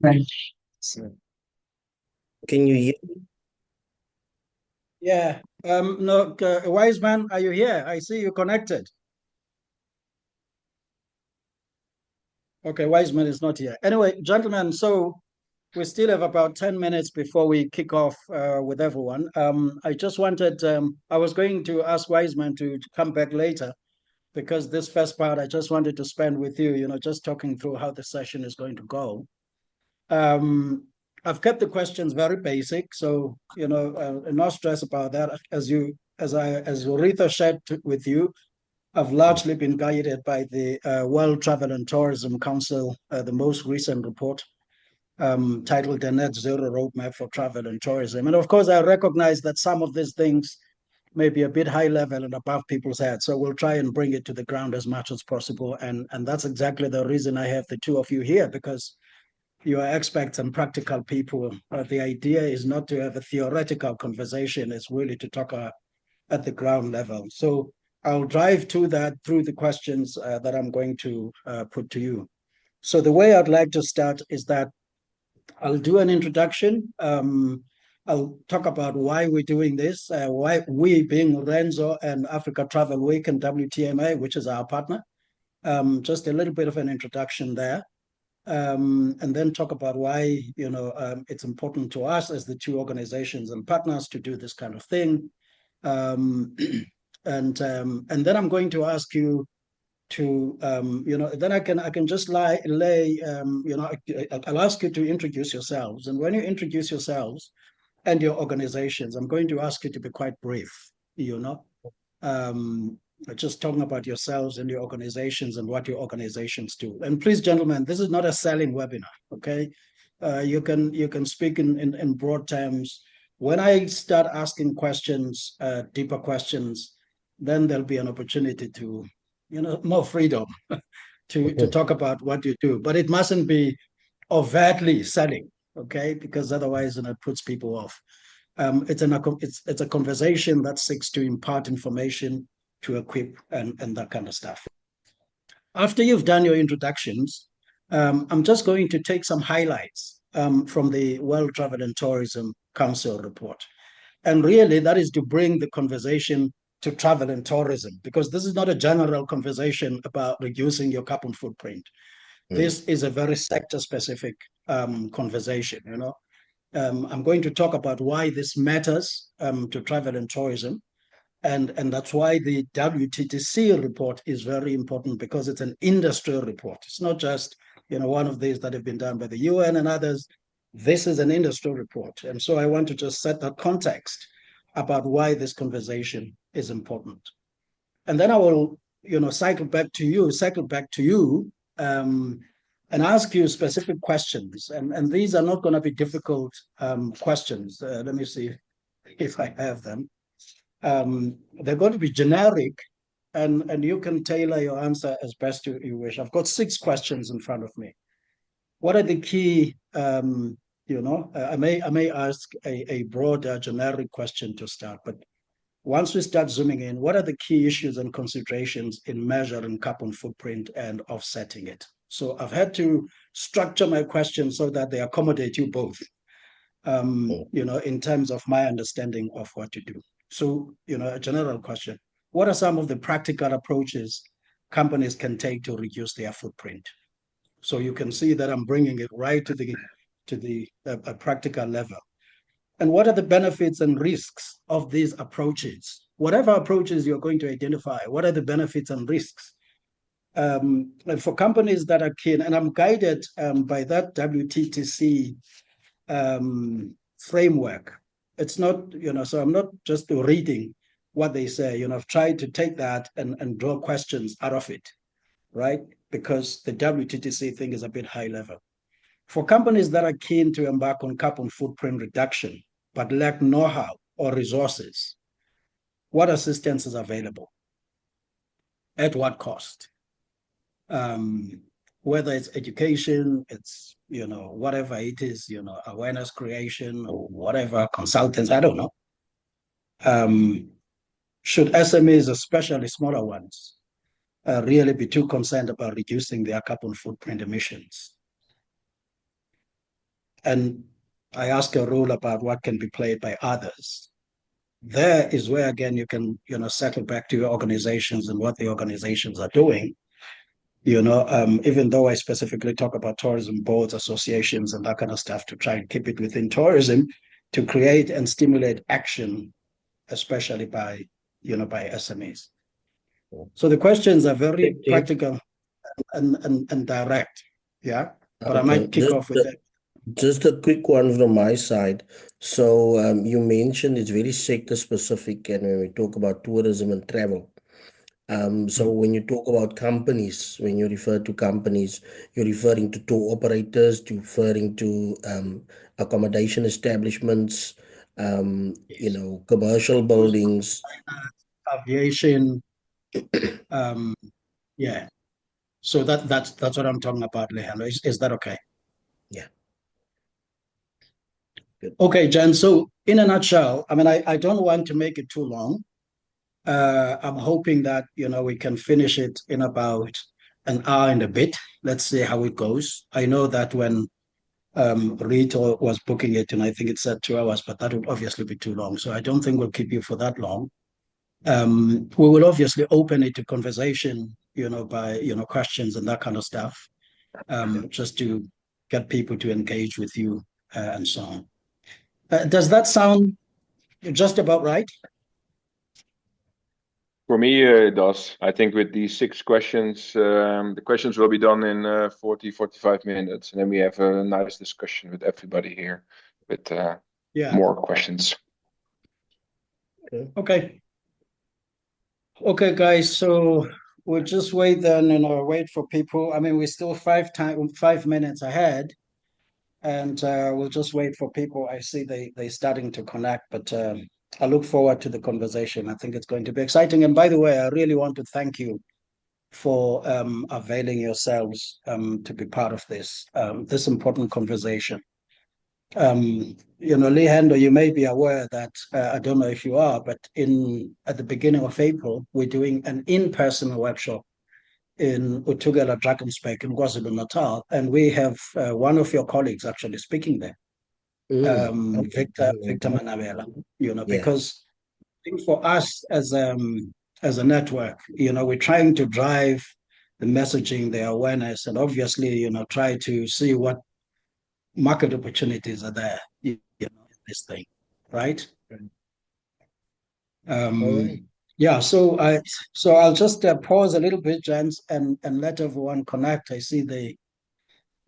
Right. So, can you hear? Yeah. No, Wise Man, are you here? I see you connected. Okay, Wise Man is not here. Anyway, gentlemen, so we still have about 10 minutes before we kick off with everyone. I just wanted, I was going to ask Wiseman to come back later because this first part I just wanted to spend with you, just talking through how the session is going to go. Um, I've kept the questions very basic, so no stress about that. As Aretha shared with you, I've largely been guided by the World Travel and Tourism Council, the most recent report titled "The Net Zero Roadmap for Travel and Tourism." And of course, I recognize that some of these things may be a bit high level and above people's heads, so we'll try and bring it to the ground as much as possible. And that's exactly the reason I have the two of you here, because you are experts and practical people. The idea is not to have a theoretical conversation, it's really to talk at the ground level. So I'll drive to that through the questions that I'm going to put to you. So the way I'd like to start is that I'll do an introduction. I'll talk about why we're doing this, why we being Renzo and Africa Travel Week and WTMA, which is our partner. Just a little bit of an introduction there. And then talk about why it's important to us as the two organizations and partners to do this kind of thing. Um, and then I'm going to ask you to then I can just lay I'll ask you to introduce yourselves, and when you introduce yourselves and your organizations, I'm going to ask you to be quite brief. You know, um, just talking about yourselves and your organizations and what your organizations do. And please, gentlemen, this is not a selling webinar. Okay, you can speak in broad terms. When I start asking questions, deeper questions, then there'll be an opportunity to, more freedom to talk about what you do. But it mustn't be overtly selling, okay? Because otherwise, it puts people off. It's a conversation that seeks to impart information, to equip, and that kind of stuff. After you've done your introductions, I'm just going to take some highlights from the World Travel and Tourism Council report. And really, that is to bring the conversation to travel and tourism, because this is not a general conversation about reducing your carbon footprint. This is a very sector-specific conversation. I'm going to talk about why this matters to travel and tourism. And that's why the WTTC report is very important, because it's an industry report. It's not just one of these that have been done by the UN and others. This is an industry report. And so I want to just set that context about why this conversation is important. And then I will cycle back to you and ask you specific questions. And these are not going to be difficult questions. Let me see if I have them. They're going to be generic, and you can tailor your answer as best you wish. I've got 6 questions in front of me. What are the key, I may ask a broader generic question to start, but once we start zooming in, what are the key issues and considerations in measuring carbon footprint and offsetting it? So I've had to structure my questions so that they accommodate you both, in terms of my understanding of what to do. So, a general question: what are some of the practical approaches companies can take to reduce their footprint? So you can see that I'm bringing it right to the practical level. And what are the benefits and risks of these approaches? Whatever approaches you're going to identify, what are the benefits and risks? And for companies that are keen, and I'm guided by that WTTC framework. It's not, so I'm not just reading what they say. I've tried to take that and draw questions out of it, right? Because the WTTC thing is a bit high level. For companies that are keen to embark on carbon footprint reduction, but lack know-how or resources, what assistance is available? At what cost? Whether it's education, it's, whatever it is, awareness creation or whatever, consultants, I don't know. Should SMEs, especially smaller ones, really be too concerned about reducing their carbon footprint emissions? and I ask a rule about what can be played by others. There is where again you can, settle back to your organizations and what the organizations are doing. Even though I specifically talk about tourism boards, associations, and that kind of stuff to try and keep it within tourism, to create and stimulate action, especially by SMEs. So the questions are very Okay. practical and direct. Yeah. But I Okay. might kick off with that. Just a quick one from my side. So you mentioned it's very sector specific, and when we talk about tourism and travel. So Mm. when you talk about companies, when you refer to companies, you're referring to tour operators, you're referring to accommodation establishments, Yes. commercial Cruise, buildings. aviation. Um, yeah. So that's what I'm talking about, Leandro. Is that okay? Yeah, good. Okay, Jen. So in a nutshell, I mean, I don't want to make it too long. I'm hoping that we can finish it in about an hour and a bit. Let's see how it goes. I know that when Rito was booking it, and I think it said 2 hours, but that would obviously be too long. So I don't think we'll keep you for that long. We will obviously open it to conversation, by questions and that kind of stuff, just to get people to engage with you and so on. Does that sound just about right? For me, it does. I think with these 6 questions, the questions will be done in 40, 45 minutes. And then we have a nice discussion with everybody here with Yeah. more questions. Okay. Okay. Okay, guys. So we'll just wait then, wait for people. I mean, we're still 5 minutes ahead, and we'll just wait for people. I see they starting to connect, but I look forward to the conversation. I think it's going to be exciting. And by the way, I really want to thank you for availing yourselves to be part of this important conversation. Leander, you may be aware that I don't know if you are, but in at the beginning of April, we're doing an in-person workshop in Utugela Drakensberg in KwaZulu-Natal, and we have one of your colleagues actually speaking there, Okay. Victor Manabela. Yeah. Because I think for us as a network, we're trying to drive the messaging, the awareness, and obviously, try to see what market opportunities are there, in this thing, right? All right. Yeah, so I'll just pause a little bit, gents, and let everyone connect. I see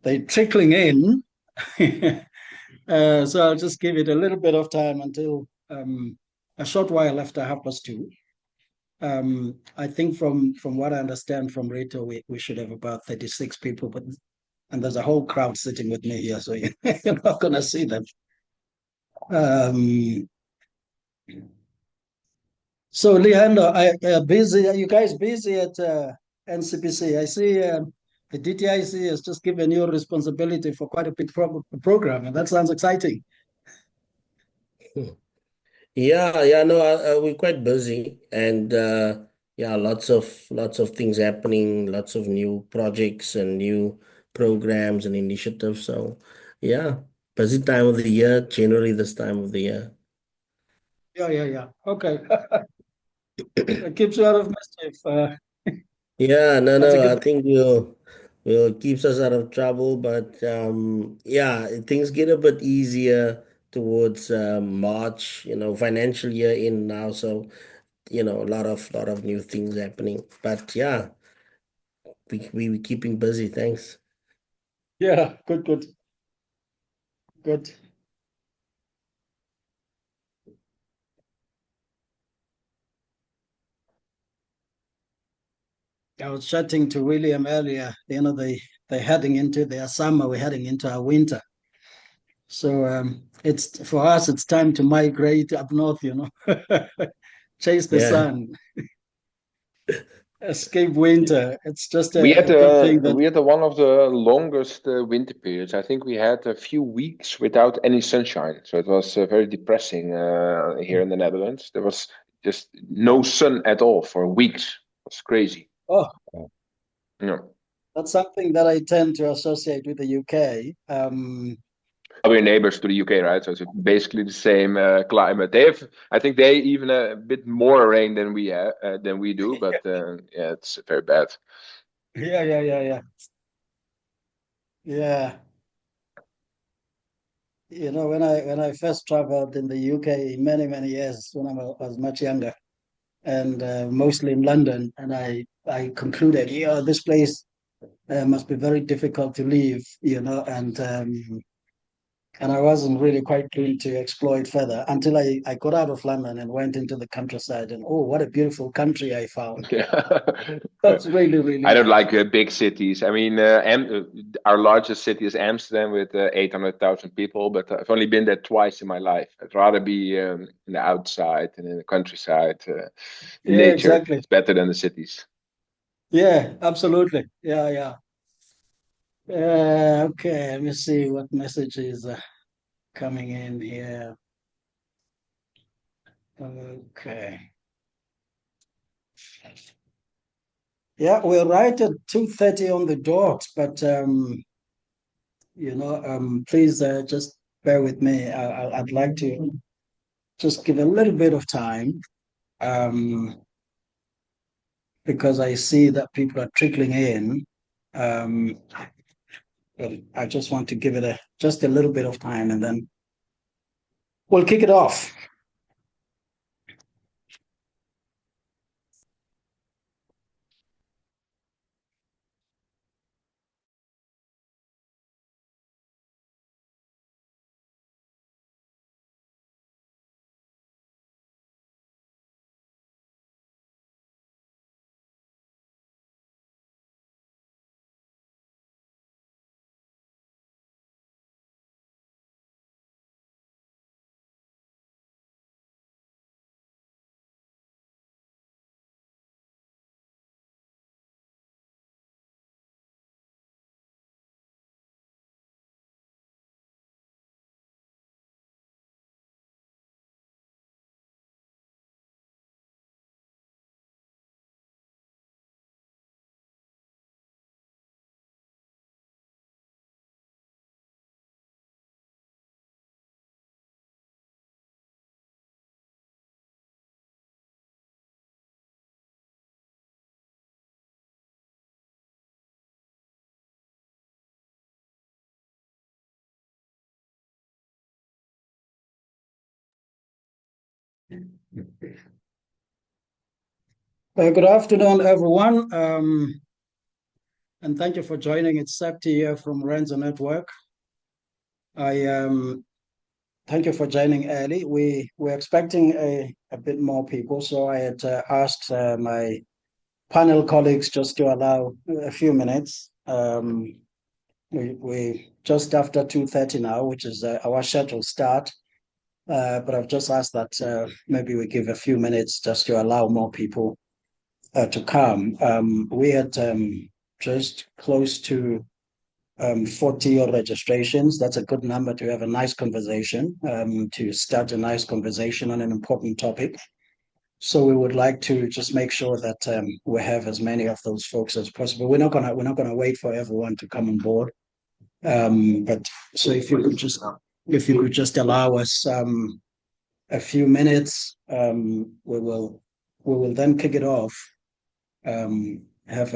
they trickling in. So I'll just give it a little bit of time until a short while after 2:30. I think from what I understand from Rito, we should have about 36 people, but and there's a whole crowd sitting with me here, so you're not gonna see them. Um, so Leandro, busy? Are you guys busy at NCPC? I see the DTIC has just given you responsibility for quite a big program, and that sounds exciting. Yeah, no, we're quite busy, and yeah, lots of things happening, lots of new projects and new programs and initiatives. So, yeah, busy time of the year, generally this time of the year. Yeah. Okay, it keeps you out of mischief. Yeah, no, That's a no, good I thing. think will keeps us out of trouble, but yeah, things get a bit easier towards March, financial year in now, so a lot of new things happening. But yeah, we keeping busy. Thanks. Yeah, good. I was chatting to William earlier. They're heading into their summer. We're heading into our winter. So it's for us. It's time to migrate up north. Chase the Yeah. sun, escape winter. It's just We had a good thing that. one of the longest winter periods. I think we had a few weeks without any sunshine, so it was very depressing here in the Netherlands. There was just no sun at all for weeks. It was crazy. Oh, Yeah. that's something that I tend to associate with the UK. We're neighbors to the UK, right? So it's basically the same climate. I think they even a bit more rain than we have than we do, but yeah, it's very bad. Yeah. Yeah. You know, when I first traveled in the UK many years when was much younger, and mostly in London, and I concluded, yeah, this place must be very difficult to leave, you know, and I wasn't really quite keen to explore it further until I got out of London and went into the countryside, and oh, what a beautiful country I found. Yeah. That's really I don't nice. like big cities. I mean, our largest city is Amsterdam with 800,000 people, but I've only been there twice in my life. I'd rather be in the outside and in the countryside, in Yeah, nature. exactly. It's better than the cities. Yeah, absolutely. Yeah. Okay, let me see what message is coming in here. Okay. Yeah, we're right at 2:30 on the dot, but please just bear with me. I'd like to just give a little bit of time, um, because I see that people are trickling in. Um, but I just want to give it just a little bit of time, and then we'll kick it off. Good afternoon, everyone, and thank you for joining. It's Septi here from Rendzo Network. I Thank you for joining early. We're expecting a bit more people, so I had asked my panel colleagues just to allow a few minutes. We just after 2:30 now, which is our scheduled start. But I've just asked that maybe we give a few minutes just to allow more people to come. We had just close to 40 odd registrations. That's a good number to have a nice conversation, to start a nice conversation on an important topic. So we would like to just make sure that we have as many of those folks as possible. We're not gonna wait for everyone to come on board. But so if you could just allow us a few minutes, we will then kick it off. Have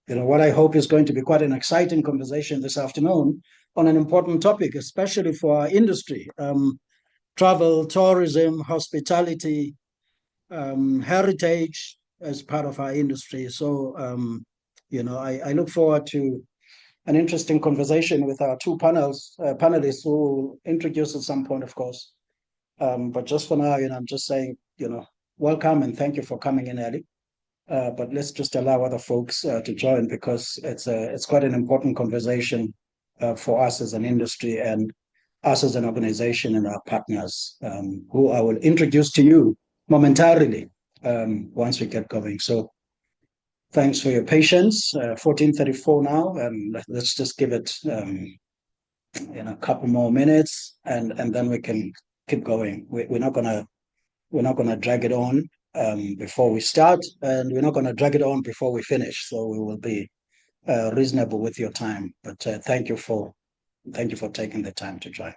what I hope is going to be quite an exciting conversation this afternoon on an important topic, especially for our industry, travel, tourism, hospitality, heritage as part of our industry. So, I look forward to an interesting conversation with our two panelists who will introduce at some point, of course. But just for now, I'm just saying, welcome and thank you for coming in early. But let's just allow other folks to join because it's quite an important conversation for us as an industry and us as an organization and our partners, who I will introduce to you momentarily once we get going. So thanks for your patience. 14:34 now, and let's just give it a couple more minutes, and then we can keep going. We're not gonna drag it on before we start, and we're not gonna drag it on before we finish. So we will be reasonable with your time. But thank you for taking the time to join.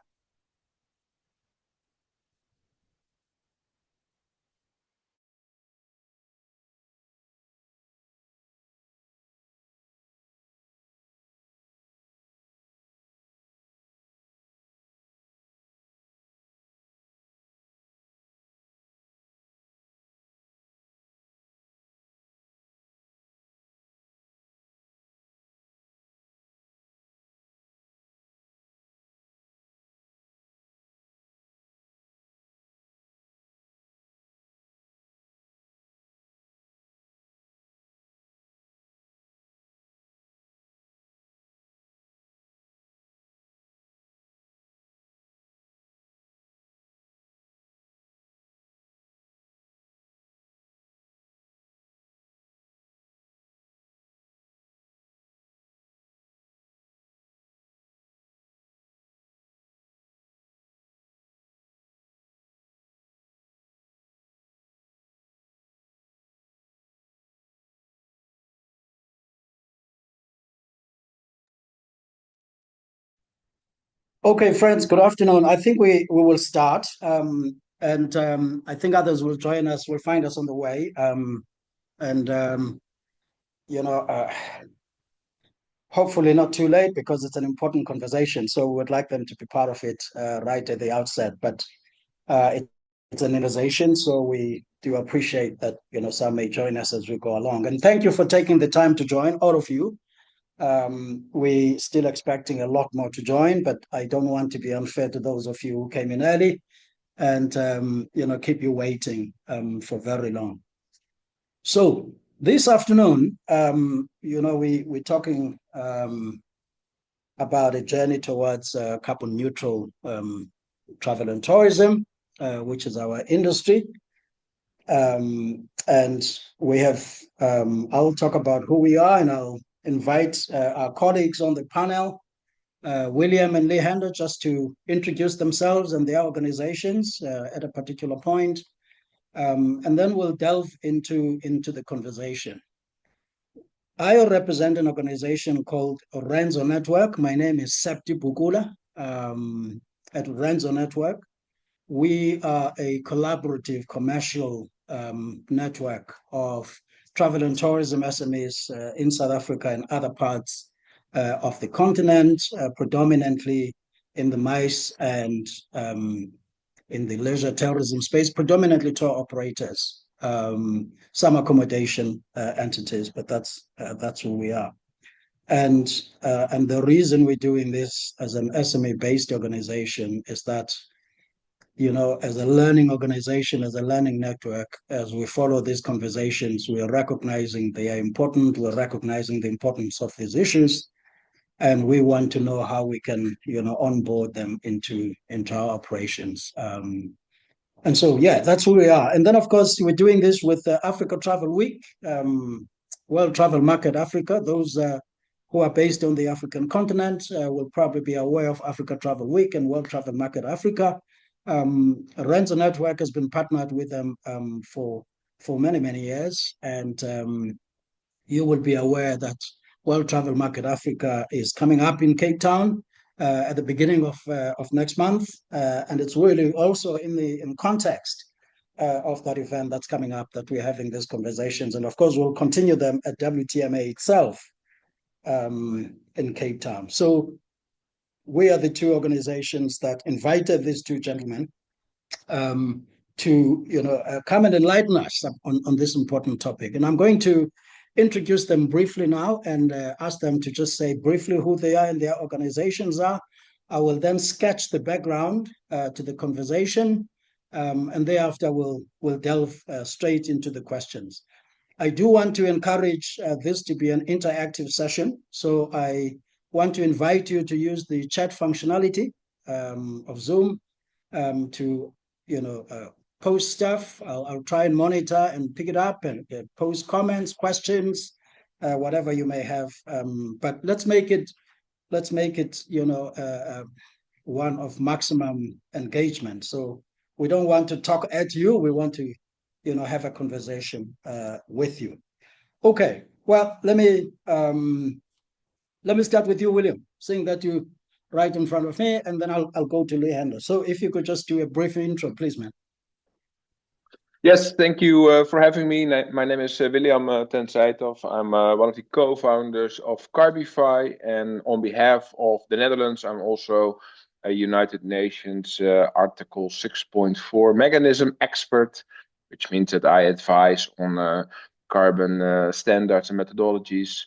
Okay, friends, good afternoon. I think we will start, and I think others will join us, will find us on the way. And you know, hopefully not too late because it's an important conversation. So we would like them to be part of it right at the outset. But it's an innovation, so we do appreciate that some may join us as we go along. And thank you for taking the time to join, all of you. We still expecting a lot more to join, but I don't want to be unfair to those of you who came in early and keep you waiting for very long. So this afternoon, we're talking about a journey towards carbon neutral travel and tourism, which is our industry. And we have, I'll talk about who we are, and I'll invite our colleagues on the panel, William and Leander, just to introduce themselves and their organizations at a particular point. And then we'll delve into the conversation. I represent an organization called Rendzo Network. My name is Septi Bukula at Rendzo Network. We are a collaborative commercial network of travel and tourism SMEs in South Africa and other parts of the continent, predominantly in the MICE and in the leisure tourism space, predominantly tour operators, some accommodation entities, but that's who we are. And the reason we're doing this as an SME-based organization is that as a learning organization, as a learning network, as we follow these conversations, we are recognizing they are important. We're recognizing the importance of these issues, and we want to know how we can, onboard them into our operations. And so, yeah, that's who we are. And then, of course, we're doing this with Africa Travel Week, World Travel Market Africa. Those who are based on the African continent will probably be aware of Africa Travel Week and World Travel Market Africa. Rendzo Network has been partnered with them for many, many years. And you will be aware that World Travel Market Africa is coming up in Cape Town at the beginning of next month. And it's really also in context of that event that's coming up that we're having these conversations. And of course, we'll continue them at WTMA itself in Cape Town. So we are the two organizations that invited these two gentlemen to come and enlighten us on this important topic. And I'm going to introduce them briefly now and ask them to just say briefly who they are and their organizations are. I will then sketch the background to the conversation, and thereafter we'll delve straight into the questions. I do want to encourage this to be an interactive session, so I want to invite you to use the chat functionality of Zoom to post stuff. I'll try and monitor and pick it up and post comments, questions, whatever you may have. But let's make it one of maximum engagement. So we don't want to talk at you. We want to have a conversation with you. Okay. Well, let me start with you, William, seeing that you right in front of me, and then I'll go to Leander. So if you could just do a brief intro, please, man. Yes, thank you for having me. My name is William ten Zijthoff. I'm one of the co-founders of Carbify, and on behalf of the Netherlands, I'm also a United Nations Article 6.4 mechanism expert, which means that I advise on carbon standards and methodologies.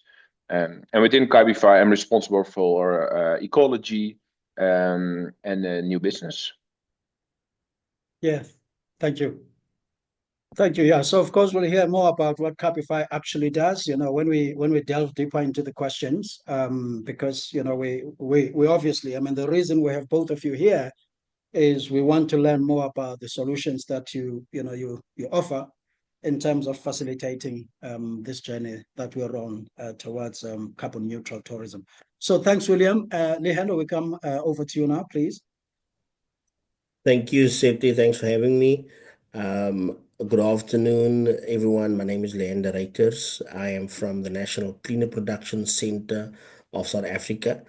And within Carbify, I'm responsible for ecology and new business. Yes, thank you. Thank you. Yeah. So of course we'll hear more about what Capify actually does. When we delve deeper into the questions, because we obviously, I mean, the reason we have both of you here is we want to learn more about the solutions that you offer in terms of facilitating this journey that we're on towards carbon neutral tourism. So thanks, William. Leander, we come over to you now, please. Thank you, Septi. Thanks for having me. Good afternoon, everyone. My name is Leander. I am from the National Cleaner Production Center South Africa.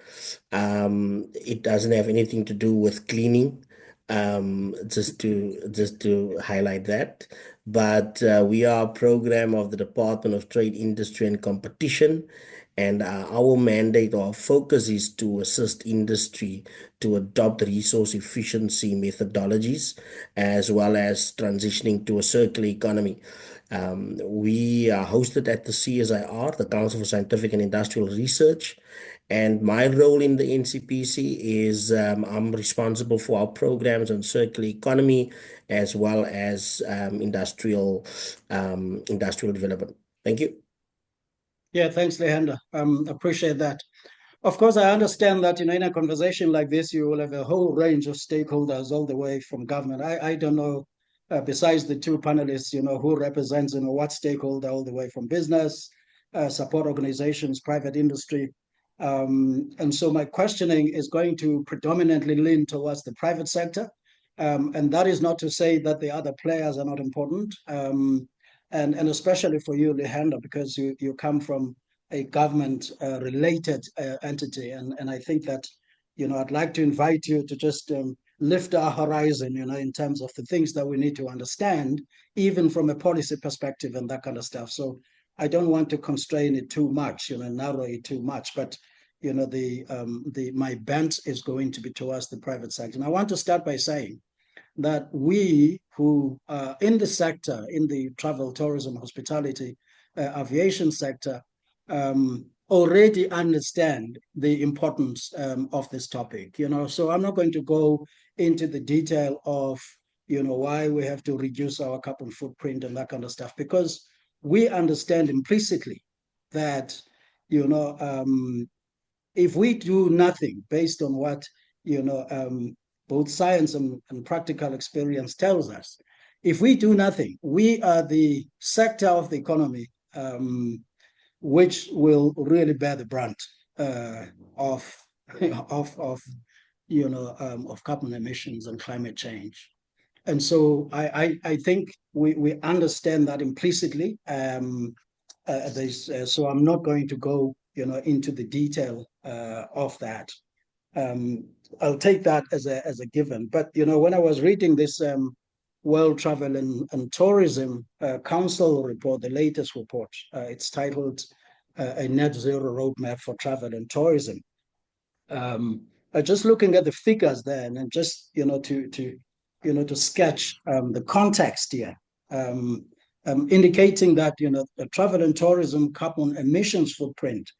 It doesn't have anything to do with cleaning. Just to highlight that. But we are a program of the Department of Trade, Industry and Competition, and our mandate or focus is to assist industry to adopt resource efficiency methodologies as well as transitioning to a circular economy. We are hosted at the CSIR, the Council for Scientific and Industrial Research. And my role in the NCPC is I'm responsible for our programs on circular economy as well as industrial development. Thank you. Yeah, thanks, Lehanda. Appreciate that. Of course, I understand that in a conversation like this, you will have a whole range of stakeholders all the way from government. I don't know, besides the two panelists, who represents, what stakeholder all the way from business, support organizations, private industry. And so my questioning is going to predominantly lean towards the private sector. And that is not to say that the other players are not important. And especially for you, Lehanda, because you come from a government related entity. And I think that, I'd like to invite you to just lift our horizon, in terms of the things that we need to understand, even from a policy perspective and that kind of stuff. So I don't want to constrain it too much, narrow it too much, but my bent is going to be towards the private sector. And I want to start by saying that we who are in the sector, in the travel, tourism, hospitality, aviation sector, already understand the importance of this topic. So I'm not going to go into the detail of why we have to reduce our carbon footprint and that kind of stuff, because we understand implicitly that if we do nothing based on what both science and practical experience tells us, if we do nothing, we are the sector of the economy which will really bear the brunt of carbon emissions and climate change. And so I think we understand that implicitly. So I'm not going to go into the detail of that. I'll take that as a given. But when I was reading this World Travel and Tourism Council report, the latest report, it's titled "A Net Zero Roadmap for Travel and Tourism." Just looking at the figures there, and just to sketch the context here, indicating that the travel and tourism carbon emissions footprint.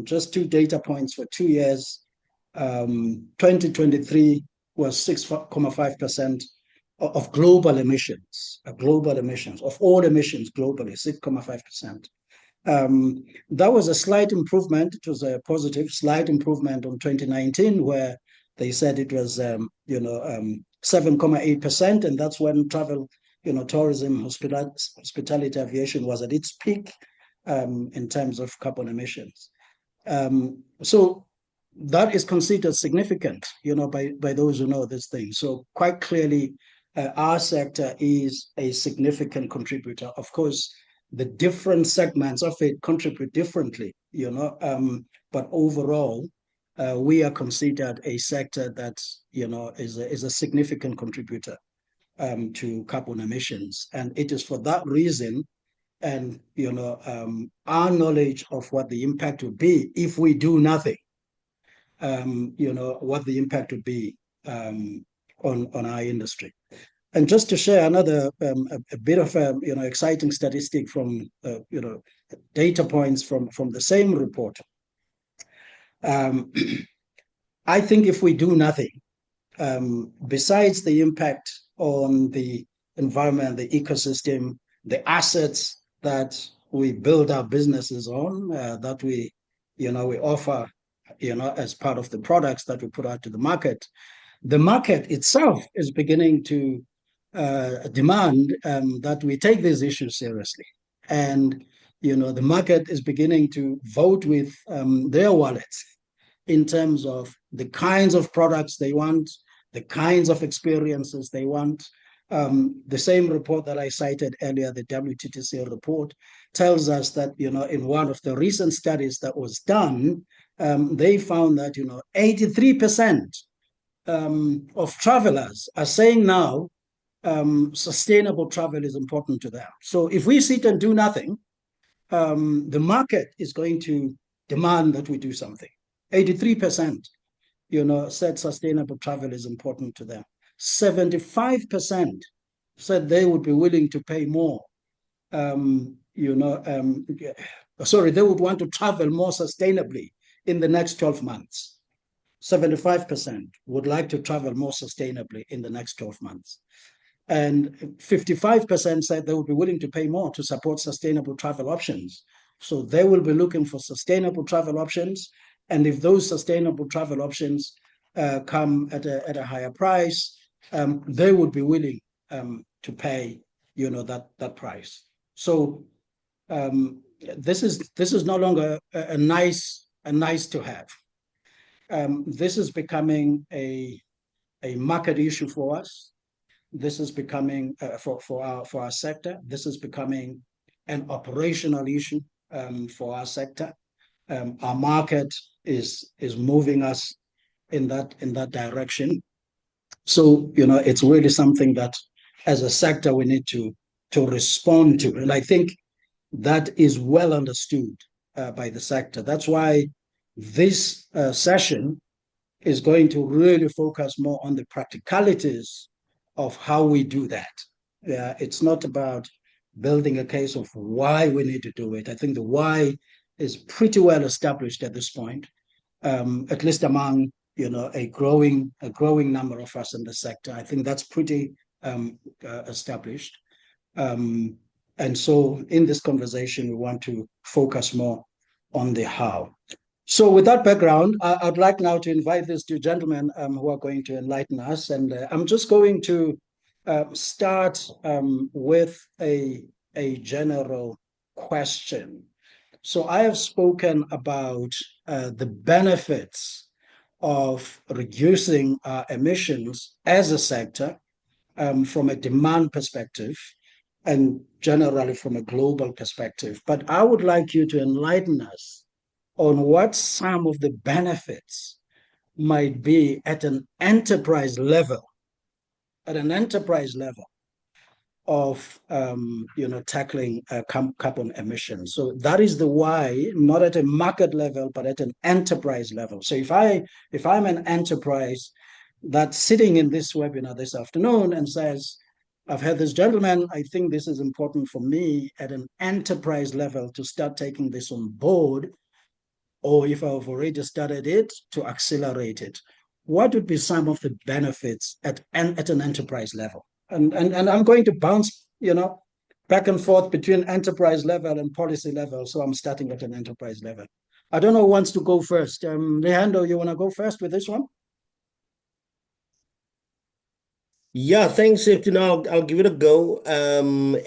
Just two data points for 2 years. 2023 was 6.5% of global emissions, of all emissions globally, 6.5%. That was a slight improvement. It was a positive, slight improvement on 2019, where they said it was 7.8%, and that's when travel, tourism, hospitality, aviation was at its peak in terms of carbon emissions. So that is considered significant, by those who know this thing. So quite clearly, our sector is a significant contributor. Of course, the different segments of it contribute differently, but overall, we are considered a sector that, is a significant contributor to carbon emissions. And it is for that reason, and, our knowledge of what the impact would be if we do nothing, what the impact would be on our industry. And just to share another a bit of exciting statistic from data points from the same report. I think if we do nothing, besides the impact on the environment, the ecosystem, the assets that we build our businesses on, that we offer as part of the products that we put out to the market itself is beginning to demand that we take these issues seriously. And, the market is beginning to vote with their wallets in terms of the kinds of products they want, the kinds of experiences they want. The same report that I cited earlier, the WTTC report, tells us that, in one of the recent studies that was done, they found that, 83% of travelers are saying now sustainable travel is important to them. So if we sit and do nothing, the market is going to demand that we do something. 83%, said sustainable travel is important to them. 75% said they would be willing to pay more. Sorry, they would want to travel more sustainably in the next 12 months. 75% would like to travel more sustainably in the next 12 months. And 55% said they would be willing to pay more to support sustainable travel options. So they will be looking for sustainable travel options. And if those sustainable travel options come at a higher price, they would be willing to pay, that price. So this is no longer a nice to have. This is becoming a market issue for us. This is becoming for our sector. This is becoming an operational issue for our sector. Our market is moving us in that direction. So it's really something that, as a sector, we need to respond to, and I think that is well understood by the sector. That's why this session is going to really focus more on the practicalities of how we do that. It's not about building a case of why we need to do it. I think the why is pretty well established at this point, at least among a growing number of us in the sector. I think that's pretty established. And so in this conversation, we want to focus more on the how. So with that background, I'd like now to invite these two gentlemen who are going to enlighten us. And I'm just going to start with a general question. So I have spoken about the benefits of reducing our emissions as a sector from a demand perspective and generally from a global perspective. But I would like you to enlighten us on what some of the benefits might be at an enterprise level, of tackling carbon emissions. So that is the why, not at a market level, but at an enterprise level. So if I'm an enterprise that's sitting in this webinar this afternoon and says, I've heard this gentleman, I think this is important for me at an enterprise level to start taking this on board, or if I've already started it, to accelerate it. What would be some of the benefits at an enterprise level? And I'm going to bounce, back and forth between enterprise level and policy level. So I'm starting at an enterprise level. I don't know who wants to go first. Rendzo, you want to go first with this one? Yeah, thanks, Safety. Now I'll give it a go. And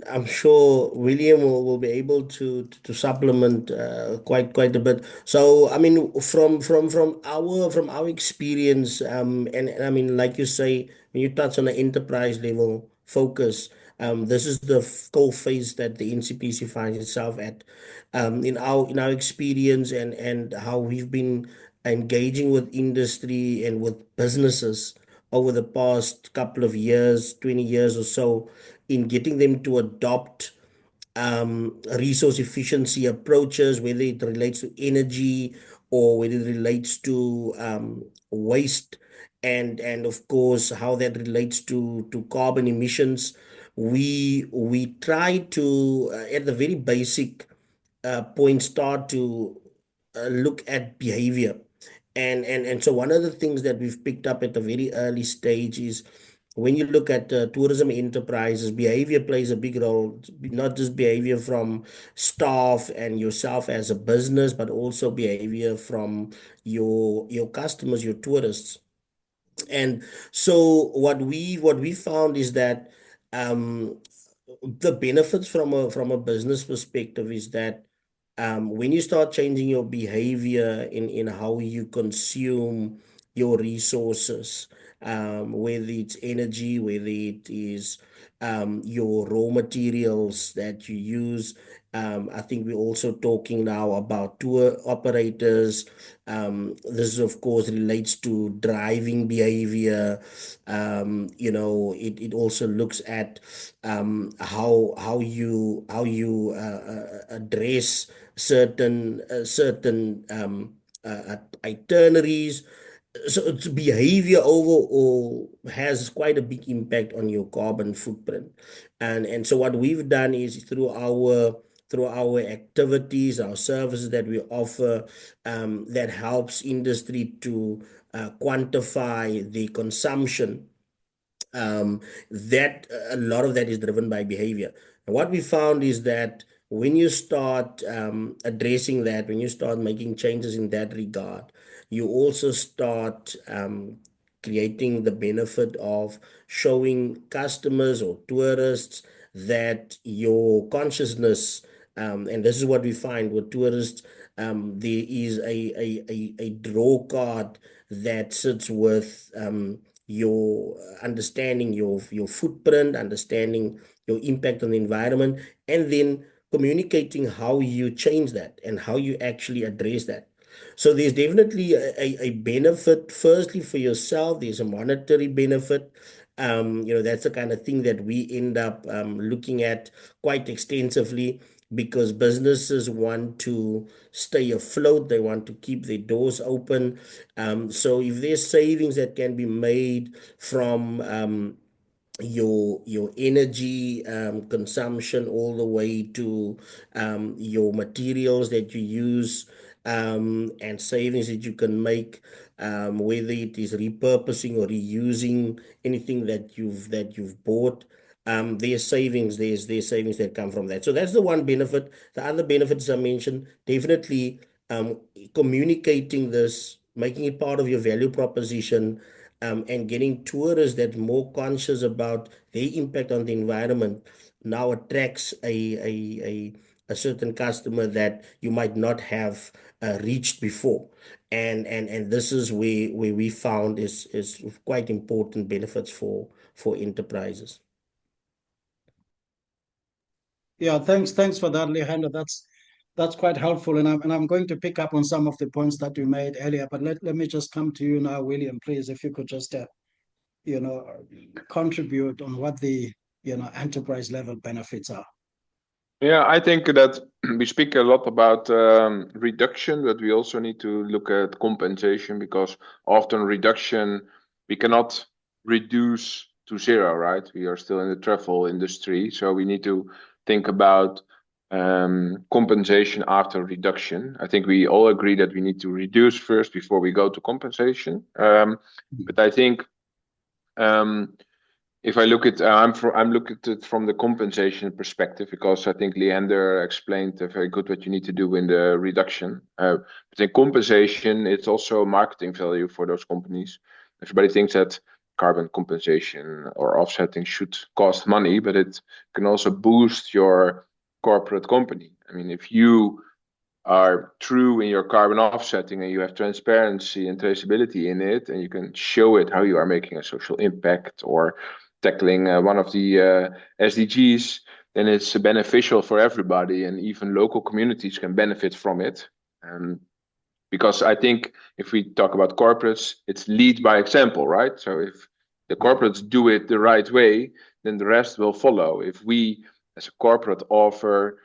I'm sure William will be able to supplement quite a bit. So I mean, from our experience, and I mean, like you say, when you touch on the enterprise level focus, this is the core phase that the NCPC finds itself at. In our experience and how we've been engaging with industry and with businesses over the past couple of years, 20 years or so, in getting them to adopt resource efficiency approaches, whether it relates to energy or whether it relates to waste, and of course how that relates to carbon emissions. We try to at the very basic point start to look at behavior. And so one of the things that we've picked up at a very early stage is when you look at tourism enterprises, behavior plays a big role, not just behavior from staff and yourself as a business, but also behavior from your customers, your tourists. And so what we found is that um, the benefits from a business perspective is that when you start changing your behavior in how you consume your resources, whether it's energy, whether it is your raw materials that you use. I think we're also talking now about tour operators. This, of course, relates to driving behavior. It also looks at how you address certain itineraries. So it's behavior overall has quite a big impact on your carbon footprint. And so what we've done is through our activities, our services that we offer, that helps industry to quantify the consumption, that a lot of that is driven by behavior. And what we found is that when you start addressing that, when you start making changes in that regard, you also start creating the benefit of showing customers or tourists that your consciousness, and this is what we find with tourists, there is a draw card that sits with your understanding your footprint, understanding your impact on the environment, and then communicating how you change that and how you actually address that. So there's definitely a benefit, firstly, for yourself. There's a monetary benefit. That's the kind of thing that we end up looking at quite extensively, because businesses want to stay afloat. They want to keep their doors open. So if there's savings that can be made from your energy consumption, all the way to your materials that you use, and savings that you can make, whether it is repurposing or reusing anything that you've bought. There's savings that come from that. So that's the one benefit. The other benefits I mentioned, definitely communicating this, making it part of your value proposition, and getting tourists that more conscious about their impact on the environment, now attracts a certain customer that you might not have reached before. And this is where we found is quite important benefits for enterprises. Yeah, thanks for that, Alejandro. That's quite helpful, and I'm going to pick up on some of the points that you made earlier. But let me just come to you now, William, please, if you could just you know contribute on what the enterprise level benefits are. Yeah, I think that we speak a lot about reduction, but we also need to look at compensation, because often reduction we cannot reduce to zero, right? We are still in the travel industry, so we need to think about compensation after reduction. I think we all agree that we need to reduce first before we go to compensation. But I think if I look at, I'm looking at it from the compensation perspective, because I think Leander explained very good what you need to do in the reduction. But in compensation, it's also marketing value for those companies. Everybody thinks that carbon compensation or offsetting should cost money, but it can also boost your corporate company. I mean, if you are true in your carbon offsetting and you have transparency and traceability in it, and you can show it how you are making a social impact or tackling one of the SDGs, then it's beneficial for everybody, and even local communities can benefit from it. Because I think if we talk about corporates, it's lead by example, right? So if the corporates do it the right way, then the rest will follow. If we as a corporate offer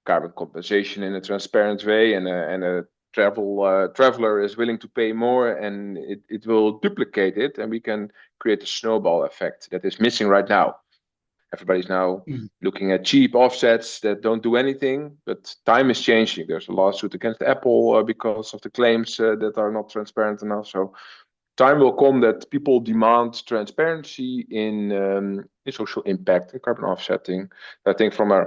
carbon compensation in a transparent way, and a traveler is willing to pay more, and it will duplicate it, and we can create a snowball effect that is missing right now. Everybody's now looking at cheap offsets that don't do anything, but time is changing. There's a lawsuit against Apple because of the claims that are not transparent enough. So time will come that people demand transparency in social impact and carbon offsetting. I think from a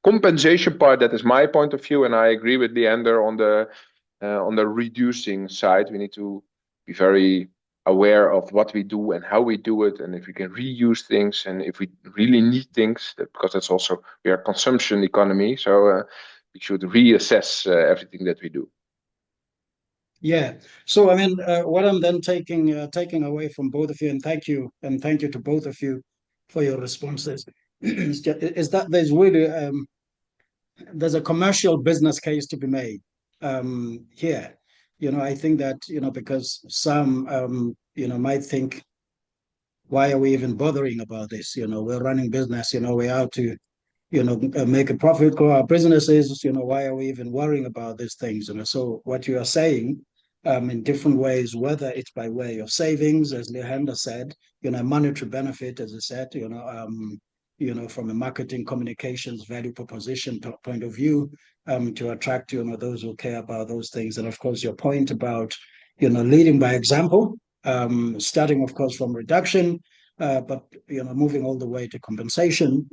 compensation part, that is my point of view, and I agree with Leander on the reducing side. We need to be very aware of what we do and how we do it, and if we can reuse things, and if we really need things, because that's also, we are a consumption economy, so we should reassess everything that we do. Yeah. So I mean, what I'm then taking away from both of you, and thank you to both of you for your responses, is that there's a commercial business case to be made here. I think that because some might think, why are we even bothering about this? We're running business. We're out to make a profit, grow our businesses. Why are we even worrying about these things? So what you are saying, in different ways, whether it's by way of savings, as Leander said, monetary benefit, as I said, from a marketing communications value proposition point of view, to attract, those who care about those things. And of course, your point about, leading by example, starting, of course, from reduction, but moving all the way to compensation,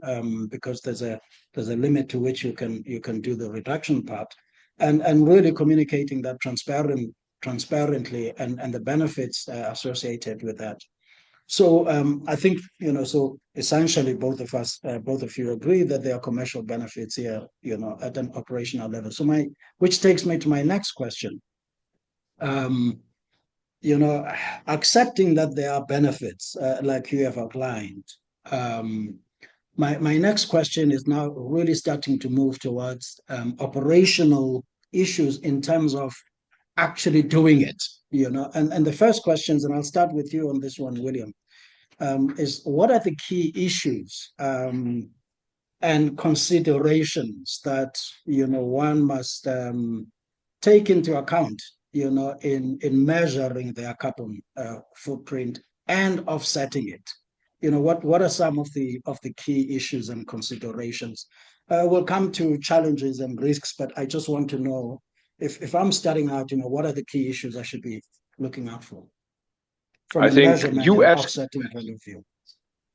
because there's a limit to which you can do the reduction part, and really communicating that transparently, and the benefits associated with that. So I think so essentially both of you agree that there are commercial benefits here, at an operational level. So which takes me to my next question. Um, you know, Accepting that there are benefits, like you have outlined. Um, my next question is now really starting to move towards operational issues in terms of actually doing it. And the first questions, and I'll start with you on this one, William, is what are the key issues and considerations that one must take into account, in measuring their carbon footprint and offsetting it. What are some of the key issues and considerations? We'll come to challenges and risks, but I just want to know, if I'm starting out, what are the key issues I should be looking out for from I a think measurement you and ask offsetting point of view?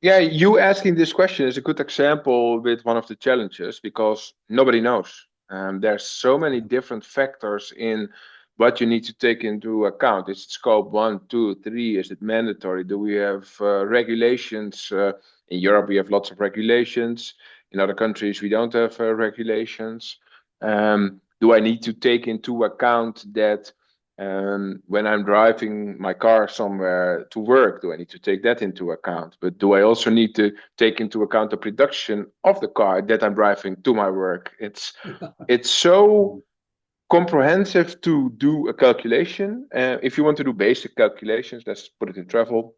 Yeah, you asking this question is a good example with one of the challenges because nobody knows. There's so many different factors in what you need to take into account. Is it scope one, two, three? Is it mandatory? Do we have regulations? In Europe, we have lots of regulations. In other countries, we don't have regulations. Do I need to take into account that when I'm driving my car somewhere to work, do I need to take that into account? But do I also need to take into account the production of the car that I'm driving to my work? It's so comprehensive to do a calculation. If you want to do basic calculations, let's put it in travel.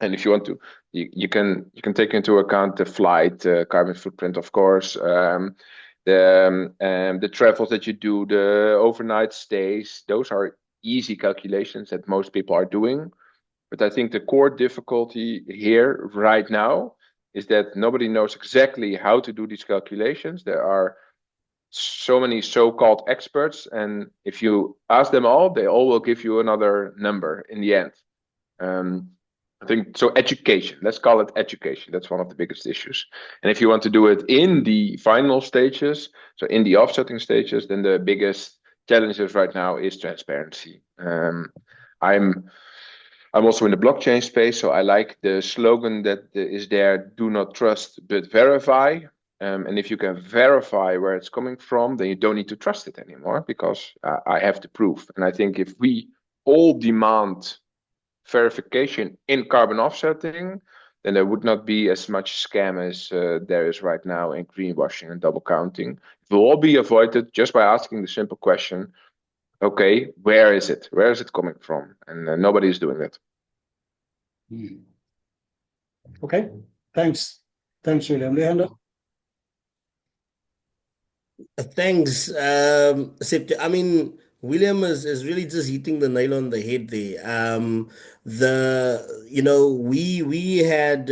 And if you want to, you can take into account the flight carbon footprint, of course, the travels that you do, the overnight stays. Those are easy calculations that most people are doing. But I think the core difficulty here right now is that nobody knows exactly how to do these calculations. There are so many so-called experts, and if you ask them all, they all will give you another number in the end. Um, I think so. Education, let's call it education. That's one of the biggest issues. And if you want to do it in the final stages, so in the offsetting stages, then the biggest challenges right now is transparency. I'm I'm also in the blockchain space, so I like the slogan that is there: "Do not trust, but verify." And if you can verify where it's coming from, then you don't need to trust it anymore because I have the proof. And I think if we all demand verification in carbon offsetting, then there would not be as much scam as there is right now in greenwashing and double counting. It will all be avoided just by asking the simple question, okay, where is it? Where is it coming from? And nobody is doing that. Hmm. Okay, thanks. Thanks, William. Leander? Thanks, I mean, William is really just hitting the nail on the head there. We had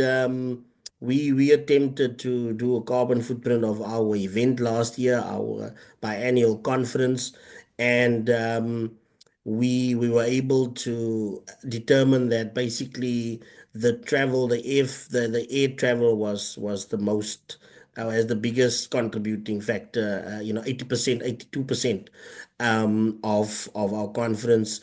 we attempted to do a carbon footprint of our event last year, our biannual conference, and we were able to determine that basically the air travel was the most, as the biggest contributing factor, 80%, 82% of our conference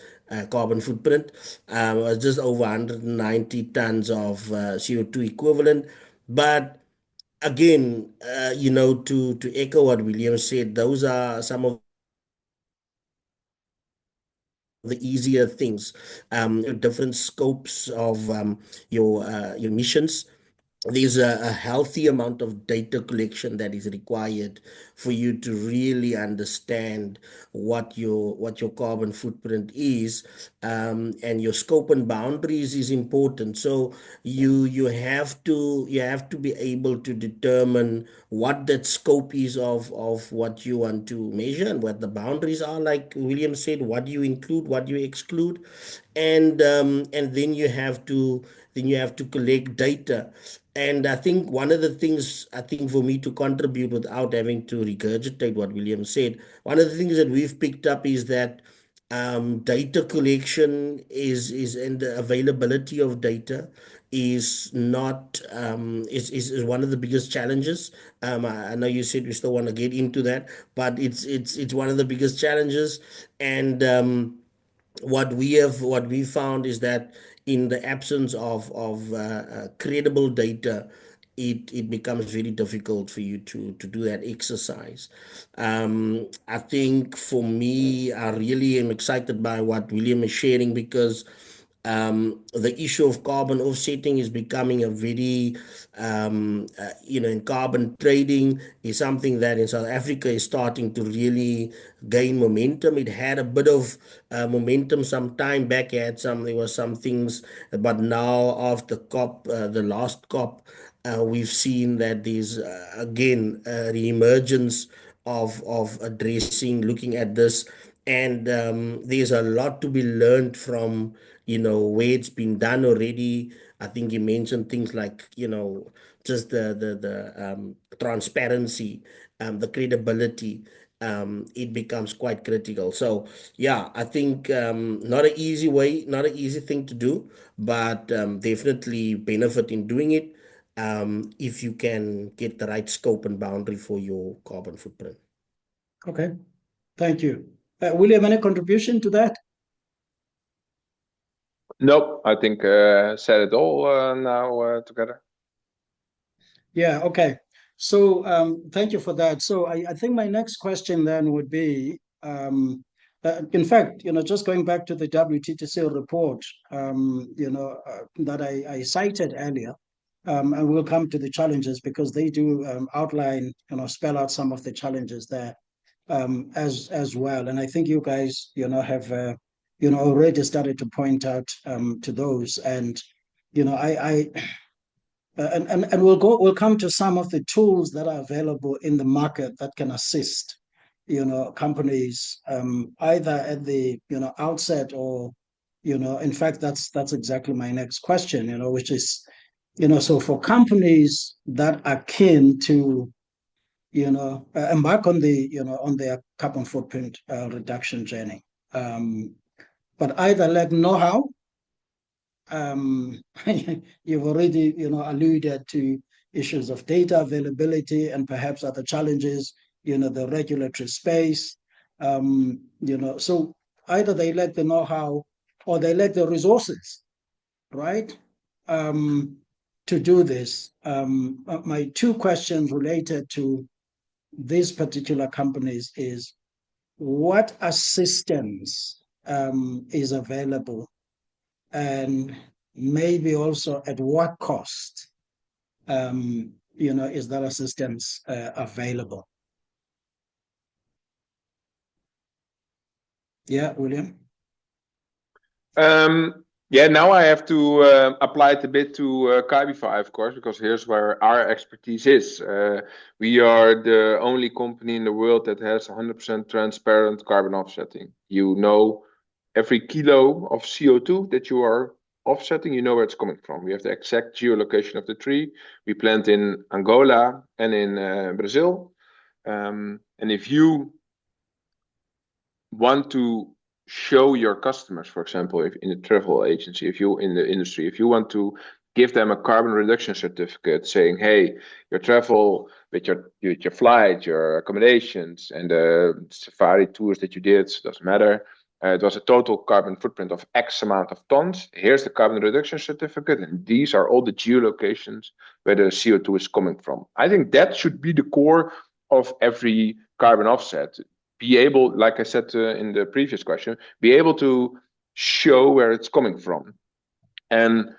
carbon footprint was just over 190 tons of CO2 equivalent. But again, to echo what William said, those are some of the easier things, different scopes of your missions. There's a healthy amount of data collection that is required for you to really understand what your carbon footprint is, and your scope and boundaries is important. So you have to be able to determine what that scope is of what you want to measure, and what the boundaries are, like William said, what do you include, what do you exclude. And then you have to collect data. And I think one of the things, I think, for me to contribute without having to regurgitate what William said, one of the things that we've picked up is that data collection and the availability of data is not is one of the biggest challenges. I know you said we still want to get into that, but it's one of the biggest challenges. And what we found is that in the absence of credible data, it becomes very difficult for you to do that exercise. I think for me, I really am excited by what William is sharing, because the issue of carbon offsetting is becoming a very, in carbon trading is something that in South Africa is starting to really gain momentum. It had a bit of momentum some time back, there were some things, but now after the last COP, we've seen that there's again a reemergence of addressing, looking at this. And there's a lot to be learned from, where it's been done already. I think you mentioned things like, just the transparency, the credibility. It becomes quite critical. So yeah, I think not an easy way, not an easy thing to do, but definitely benefit in doing it, if you can get the right scope and boundary for your carbon footprint. Okay, thank you. William, any contribution to that? Nope, I think said it all now together. Yeah, okay. So thank you for that. So I think my next question then would be, in fact, just going back to the WTTC report, that I cited earlier, and we'll come to the challenges because they do outline, spell out some of the challenges there as well. And I think you guys, have, already started to point out to those. And, I and we'll come to some of the tools that are available in the market that can assist companies, either at the outset, or in fact that's exactly my next question, which is, so for companies that are keen to embark on the on their carbon footprint reduction journey, but either lack know-how. You've already, alluded to issues of data availability and perhaps other challenges, the regulatory space. So either they lack the know-how or they lack the resources, right? To do this. My two questions related to these particular companies is, what assistance is available, and maybe also at what cost is that assistance available? Yeah, William. Yeah, now I have to apply it a bit to Cabify, of course, because here's where our expertise is. We are the only company in the world that has 100% transparent carbon offsetting. Every kilo of CO2 that you are offsetting, you know where it's coming from. We have the exact geolocation of the tree. We plant in Angola and in Brazil. And if you want to show your customers, for example, if in a travel agency, if you in the industry, if you want to give them a carbon reduction certificate saying, hey, your travel with your flight, your accommodations, and the safari tours that you did, doesn't matter. It was a total carbon footprint of X amount of tons. Here's the carbon reduction certificate, and these are all the geolocations where the CO2 is coming from. I think that should be the core of every carbon offset. be able, like I said in the previous question, be able to show where it's coming from. And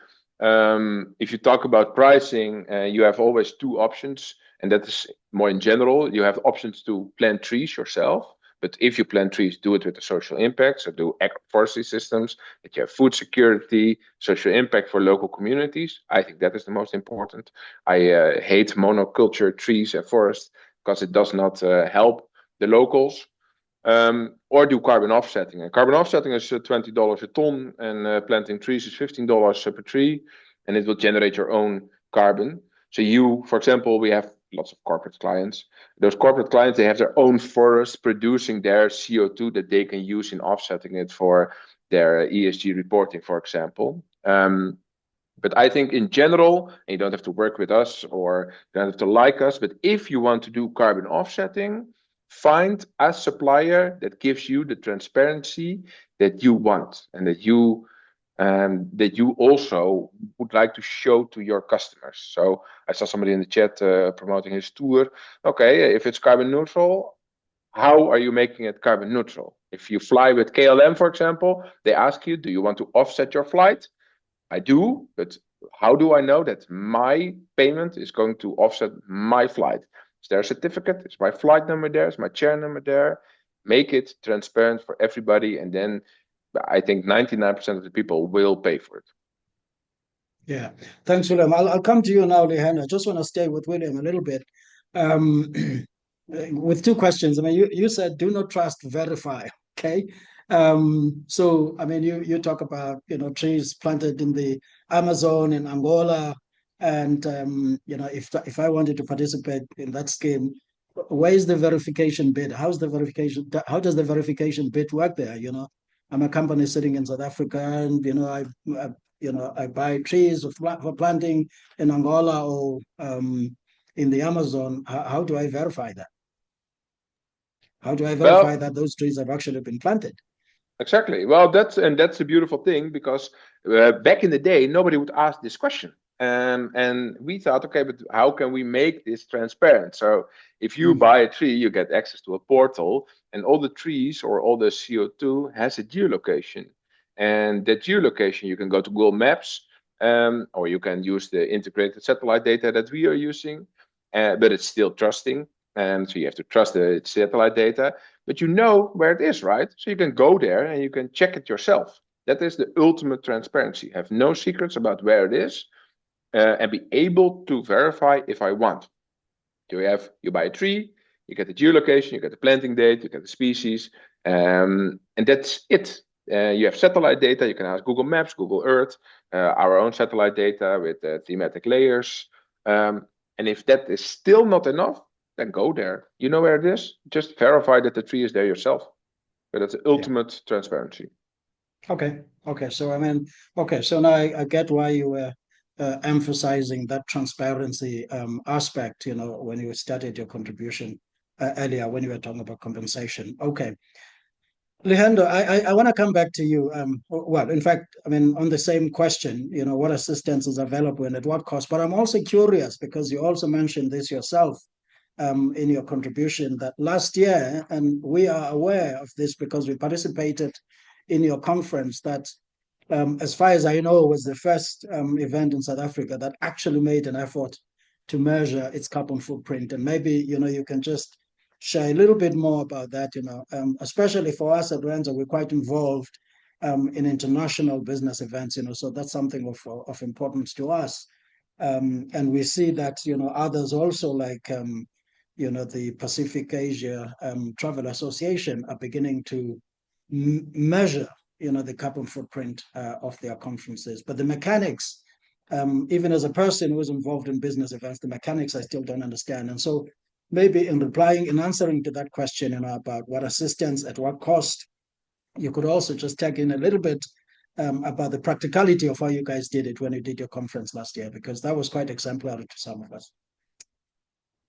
if you talk about pricing, you have always two options, and that is more in general. You have options to plant trees yourself, but if you plant trees, do it with a social impact. So do agroforestry systems, that you have food security, social impact for local communities. I think that is the most important. I hate monoculture trees and forests because it does not help the locals. Or do carbon offsetting. And carbon offsetting is $20 a ton, and planting trees is $15 per tree, and it will generate your own carbon. So you, for example, we have lots of corporate clients. Those corporate clients, they have their own forests producing their CO2 that they can use in offsetting it for their ESG reporting, for example. But I think in general, and you don't have to work with us or you don't have to like us, but if you want to do carbon offsetting, find a supplier that gives you the transparency that you want and that you also would like to show to your customers. So I saw somebody in the chat promoting his tour. Okay, if it's carbon neutral, how are you making it carbon neutral? If you fly with KLM, for example, they ask you, do you want to offset your flight? I do, but how do I know that my payment is going to offset my flight? Is there a certificate? Is my flight number there? Is my chair number there? Make it transparent for everybody, and then I think 99% of the people will pay for it. Yeah, thanks, William. I'll come to you now, Lehan. I just want to stay with William a little bit. With two questions. I mean, you said do not trust, verify. Okay. So I mean, you talk about trees planted in the Amazon in Angola, and if I wanted to participate in that scheme, where is the verification bit? How's the verification? How does the verification bit work there? I'm a company sitting in South Africa, and I buy trees for planting in Angola or in the Amazon. How do I verify that? How do I verify Well, that those trees have actually been planted? exactly. Well, that's a beautiful thing because back in the day, nobody would ask this question. And we thought, okay, but how can we make this transparent? So if you buy a tree, you get access to a portal, and all the trees or all the CO2 has a geolocation. And that geolocation, you can go to Google Maps, or you can use the integrated satellite data that we are using, but it's still trusting. And so you have to trust the satellite data, but you know where it is, right? So you can go there and you can check it yourself. That is the ultimate transparency. Have no secrets about where it is, and be able to verify if I want. You buy a tree, you get the geolocation, you get the planting date, you get the species, and that's it. You have satellite data. You can ask Google Maps, Google Earth, our own satellite data with thematic layers. And if that is still not enough, then go there. You know where it is. Just verify that the tree is there yourself. But that's the Yeah. ultimate transparency. Okay. Okay. So I mean, okay. So now I get why you were emphasizing that transparency aspect. When you started your contribution earlier, when you were talking about compensation. Okay. Alejandro, I want to come back to you. Well, in fact, I mean, on the same question, what assistance is available and at what cost? But I'm also curious because you also mentioned this yourself in your contribution that last year, and we are aware of this because we participated in your conference, that as far as I know, was the first event in South Africa that actually made an effort to measure its carbon footprint. And maybe, you can just share a little bit more about that, especially for us at Rendzo, we're quite involved in international business events, so that's something of importance to us. And we see that, others also like, the Pacific Asia Travel Association are beginning to measure, the carbon footprint of their conferences. But the mechanics, even as a person who is involved in business events, the mechanics I still don't understand. And so maybe in answering to that question, about what assistance at what cost, you could also just tag in a little bit about the practicality of how you guys did it when you did your conference last year, because that was quite exemplary to some of us.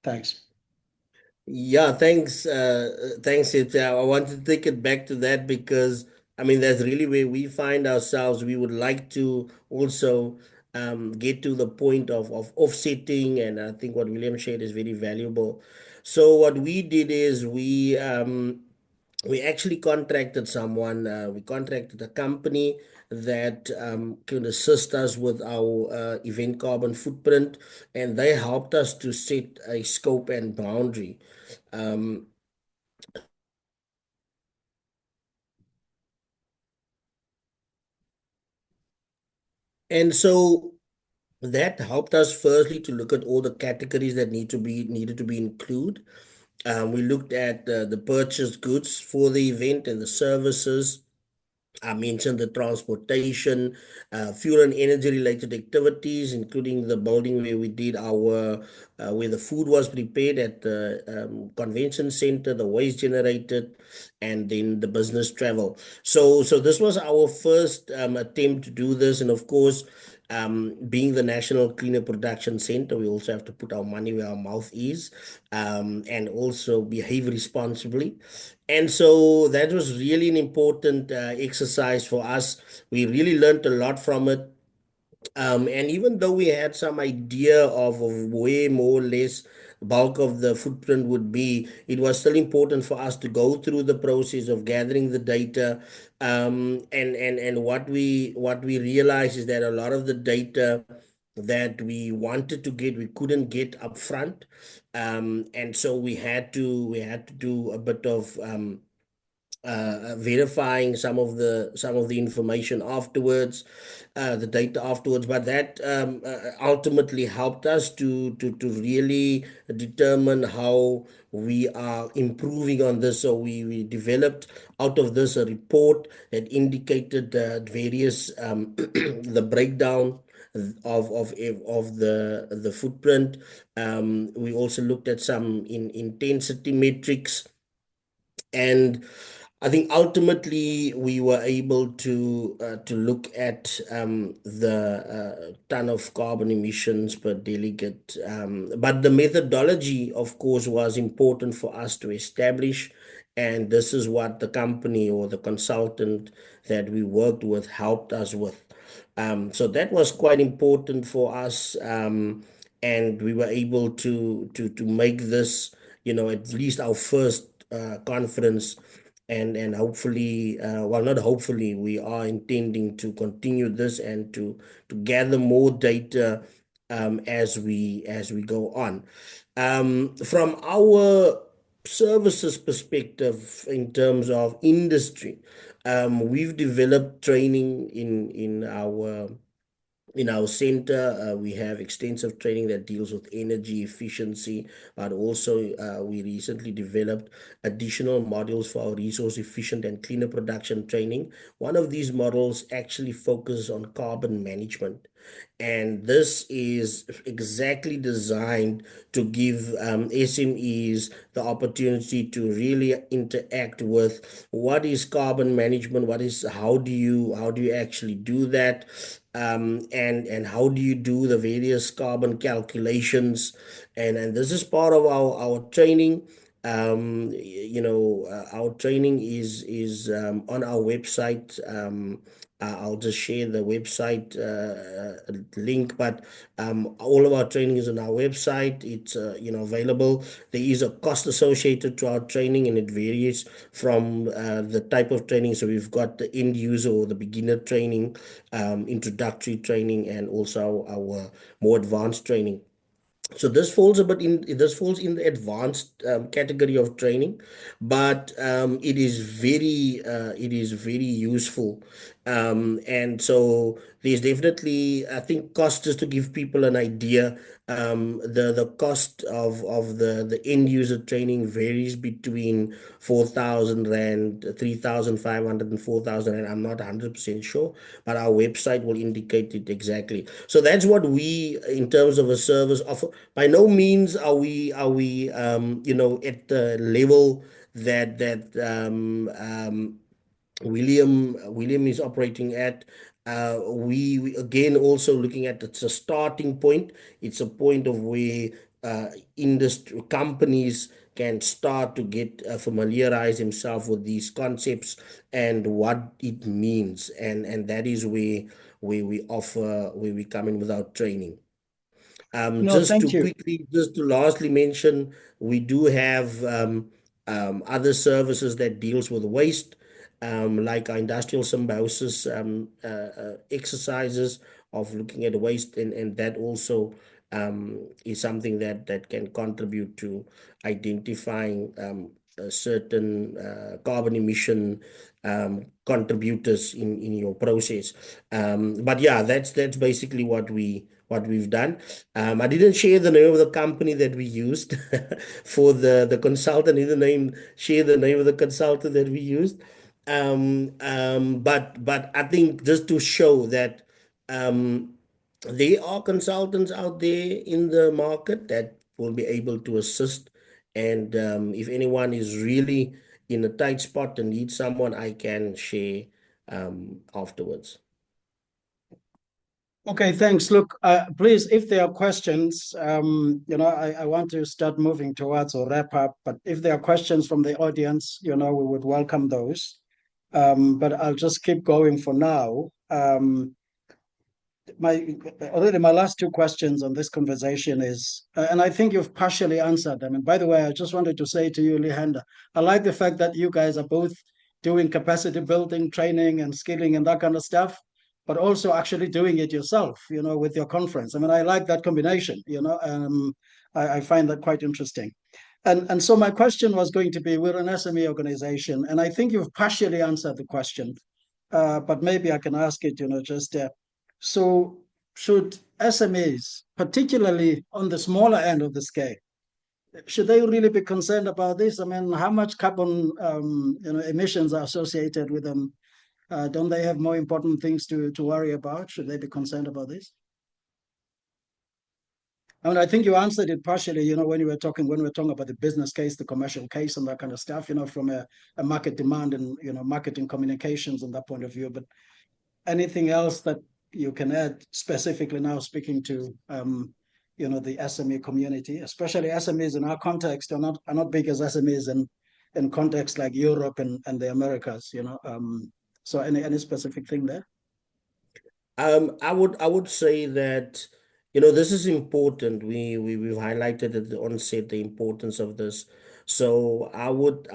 Thanks. Yeah, thanks. I want to take it back to that because I mean that's really where we find ourselves. We would like to also get to the point of offsetting, and I think what William shared is very valuable. So what we did is we we actually contracted someone, we contracted a company that could assist us with our event carbon footprint, and they helped us to set a scope and boundary. Um, and so that helped us firstly to look at all the categories that needed to be included. We looked at the purchased goods for the event and the services. I mentioned the transportation, fuel and energy related activities, including the building where we did where the food was prepared at the convention center, the waste generated, and then the business travel. So this was our first attempt to do this. And of course, being the National Cleaner Production Center, we also have to put our money where our mouth is, and also behave responsibly. And so that was really an important exercise for us. We really learned a lot from it. And even though we had some idea of where more or less bulk of the footprint would be, it was still important for us to go through the process of gathering the data. And what we realized is that a lot of the data that we wanted to get, we couldn't get upfront. And so we had to do a bit of verifying some of the information afterwards, the data afterwards. But that ultimately helped us to really determine how we are improving on this. So we developed out of this a report that indicated various the breakdown of the footprint. We also looked at some intensity metrics, and I think ultimately we were able to look at the ton of carbon emissions per delegate. But the methodology, of course, was important for us to establish, and this is what the company or the consultant that we worked with helped us with. So that was quite important for us, and we were able to make this, at least our first conference, and hopefully, well, not hopefully, we are intending to continue this and to gather more data as we go on. From our services perspective, in terms of industry, we've developed training in our center. We have extensive training that deals with energy efficiency, but also we recently developed additional modules for our resource efficient and cleaner production training. One of these models actually focuses on carbon management. And this is exactly designed to give SMEs the opportunity to really interact with what is carbon management, how do you actually do that, and how do you do the various carbon calculations, and this is part of our training. Our training is on our website. I'll just share the website link, but all of our training is on our website. It's available. There is a cost associated to our training, and it varies from the type of training. So we've got the end user or the beginner training, introductory training, and also our more advanced training. So this falls in the advanced category of training, but it is very useful. And so there's definitely, I think, cost, just to give people an idea. The cost of the end user training varies between 4,000 rand, 3,500 and 4,000 rand. I'm not 100% sure, but our website will indicate it exactly. So that's what we, in terms of a service, offer. By no means are we at the level that William is operating at. We again also looking at, it's a starting point. It's a point of where industry companies can start to get familiarize themselves with these concepts and what it means, and that is where we come in with our training. No, Just thank to you. quickly, just to lastly mention, we do have other services that deals with waste, like our industrial symbiosis exercises of looking at waste, and that also is something that can contribute to identifying a certain carbon emission contributors in your process. But yeah, that's basically what we've done. I didn't share the name of the company that we used for the consultant. I didn't share the name of the consultant that we used. But I think just to show that um, there are consultants out there in the market that will be able to assist. And if anyone is really in a tight spot and needs someone, I can share afterwards. Okay, thanks. Look, please, if there are questions, I want to start moving towards or wrap up. But if there are questions from the audience, we would welcome those. But I'll just keep going for now. My last two questions on this conversation is, and I think you've partially answered them. And by the way, I just wanted to say to you, Lehanda, I like the fact that you guys are both doing capacity building, training, and skilling and that kind of stuff, but also actually doing it yourself, with your conference. I mean, I like that combination. I find that quite interesting. And so my question was going to be, we're an SME organization, and I think you've partially answered the question, but maybe I can ask it, just so should SMEs, particularly on the smaller end of the scale, should they really be concerned about this? I mean, how much carbon emissions are associated with them? Don't they have more important things to worry about? Should they be concerned about this? I mean, I think you answered it partially, when we were talking about the business case, the commercial case, and that kind of stuff, from a market demand and marketing communications and that point of view. But anything else that you can add specifically now speaking to the SME community, especially SMEs in our context are not big as SMEs in contexts like Europe and the Americas, so any specific thing there? I would say that this is important. We've highlighted at the onset the importance of this. So I would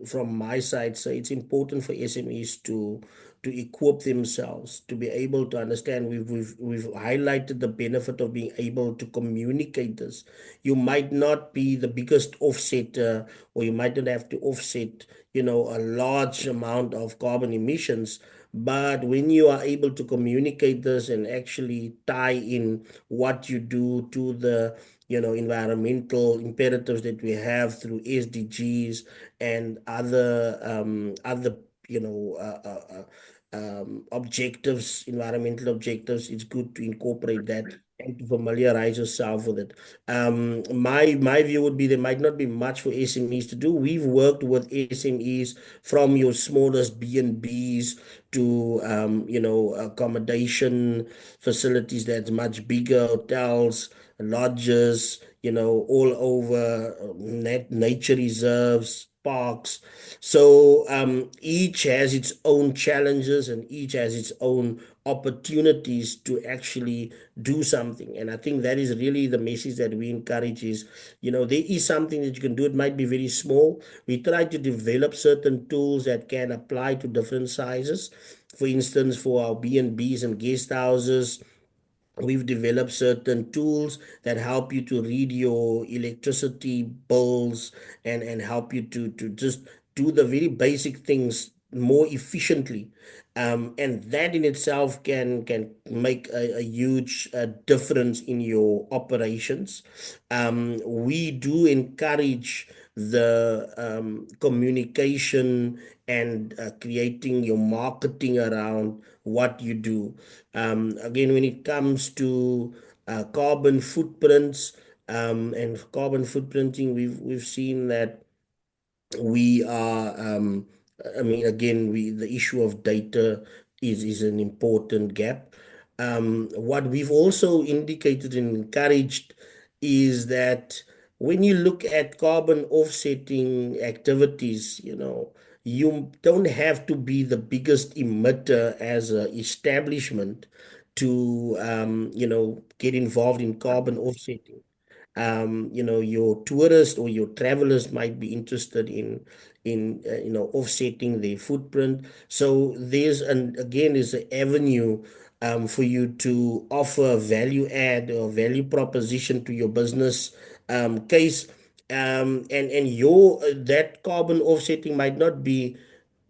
from my side say it's important for SMEs to equip themselves to be able to understand. We've highlighted the benefit of being able to communicate this. You might not be the biggest offsetter, or you might not have to offset a large amount of carbon emissions. But when you are able to communicate this and actually tie in what you do to the environmental imperatives that we have through SDGs and other you know objectives, environmental objectives, it's good to incorporate that and to familiarize yourself with it. My view would be there might not be much for SMEs to do. We've worked with SMEs from your smallest B&Bs to accommodation facilities that's much bigger, hotels, lodges, all over, nature reserves, parks. So each has its own challenges and each has its own opportunities to actually do something. And I think that is really the message that we encourage is, there is something that you can do. It might be very small. We try to develop certain tools that can apply to different sizes. For instance, for our B&Bs and guest houses, we've developed certain tools that help you to read your electricity bills and help you to just do the very basic things more efficiently. And that in itself can make a huge difference in your operations. We do encourage the communication and creating your marketing around what you do. Again, when it comes to carbon footprints and carbon footprinting, we've seen that we are I mean, again, the issue of data is an important gap. What we've also indicated and encouraged is that when you look at carbon offsetting activities, you don't have to be the biggest emitter as an establishment to get involved in carbon offsetting. your tourists or your travelers might be interested in offsetting their footprint. So there's an again is an avenue for you to offer value add or value proposition to your business case. And your that carbon offsetting might not be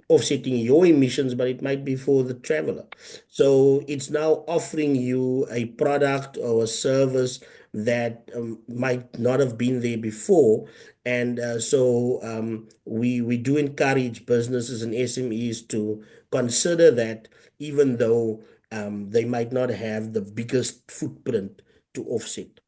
offsetting your emissions, but it might be for the traveler. So it's now offering you a product or a service that might not have been there before. And we do encourage businesses and SMEs to consider that, even though they might not have the biggest footprint to offset.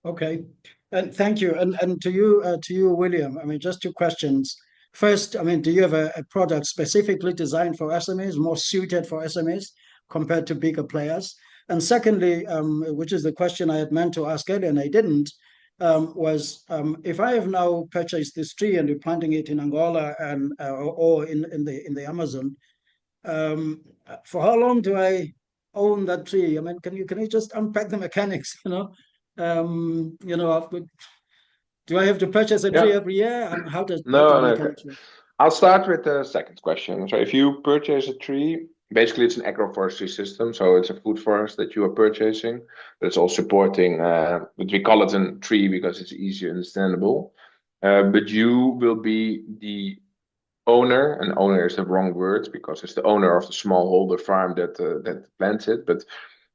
Okay, and thank you. And to you, William. I mean, just two questions. First, I mean, do you have a product specifically designed for SMEs, more suited for SMEs compared to bigger players? And secondly, which is the question I had meant to ask earlier and I didn't, was if I have now purchased this tree and you're planting it in Angola and or in the Amazon, um, for how long do I own that tree? I mean, can you just unpack the mechanics? Do I have to purchase a tree Yeah. every year? How do No, the no. Okay. mechanics work? I'll start with the second question. So if you purchase a tree, basically it's an agroforestry system. So it's a food forest that you are purchasing, but it's all supporting, but we call it a tree because it's easier understandable. But you will be the owner, and owner is the wrong word because it's the owner of the smallholder farm that plants it. But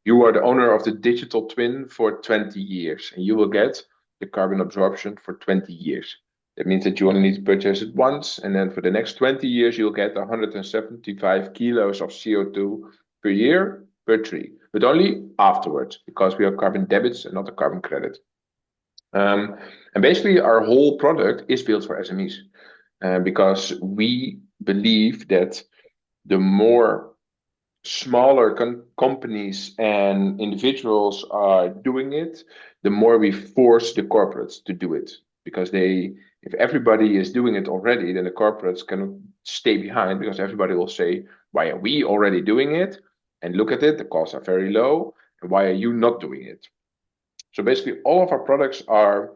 you are the owner of the digital twin for 20 years, and you will get the carbon absorption for 20 years. That means that you only need to purchase it once, and then for the next 20 years, you'll get 175 kilos of CO2 per year per tree, but only afterwards because we have carbon debits and not a carbon credit. And basically, our whole product is built for SMEs because we believe that the more smaller companies and individuals are doing it, the more we force the corporates to do it. Because if everybody is doing it already, then the corporates cannot stay behind because everybody will say, why are we already doing it? And look at it, the costs are very low. And why are you not doing it? So basically, all of our products are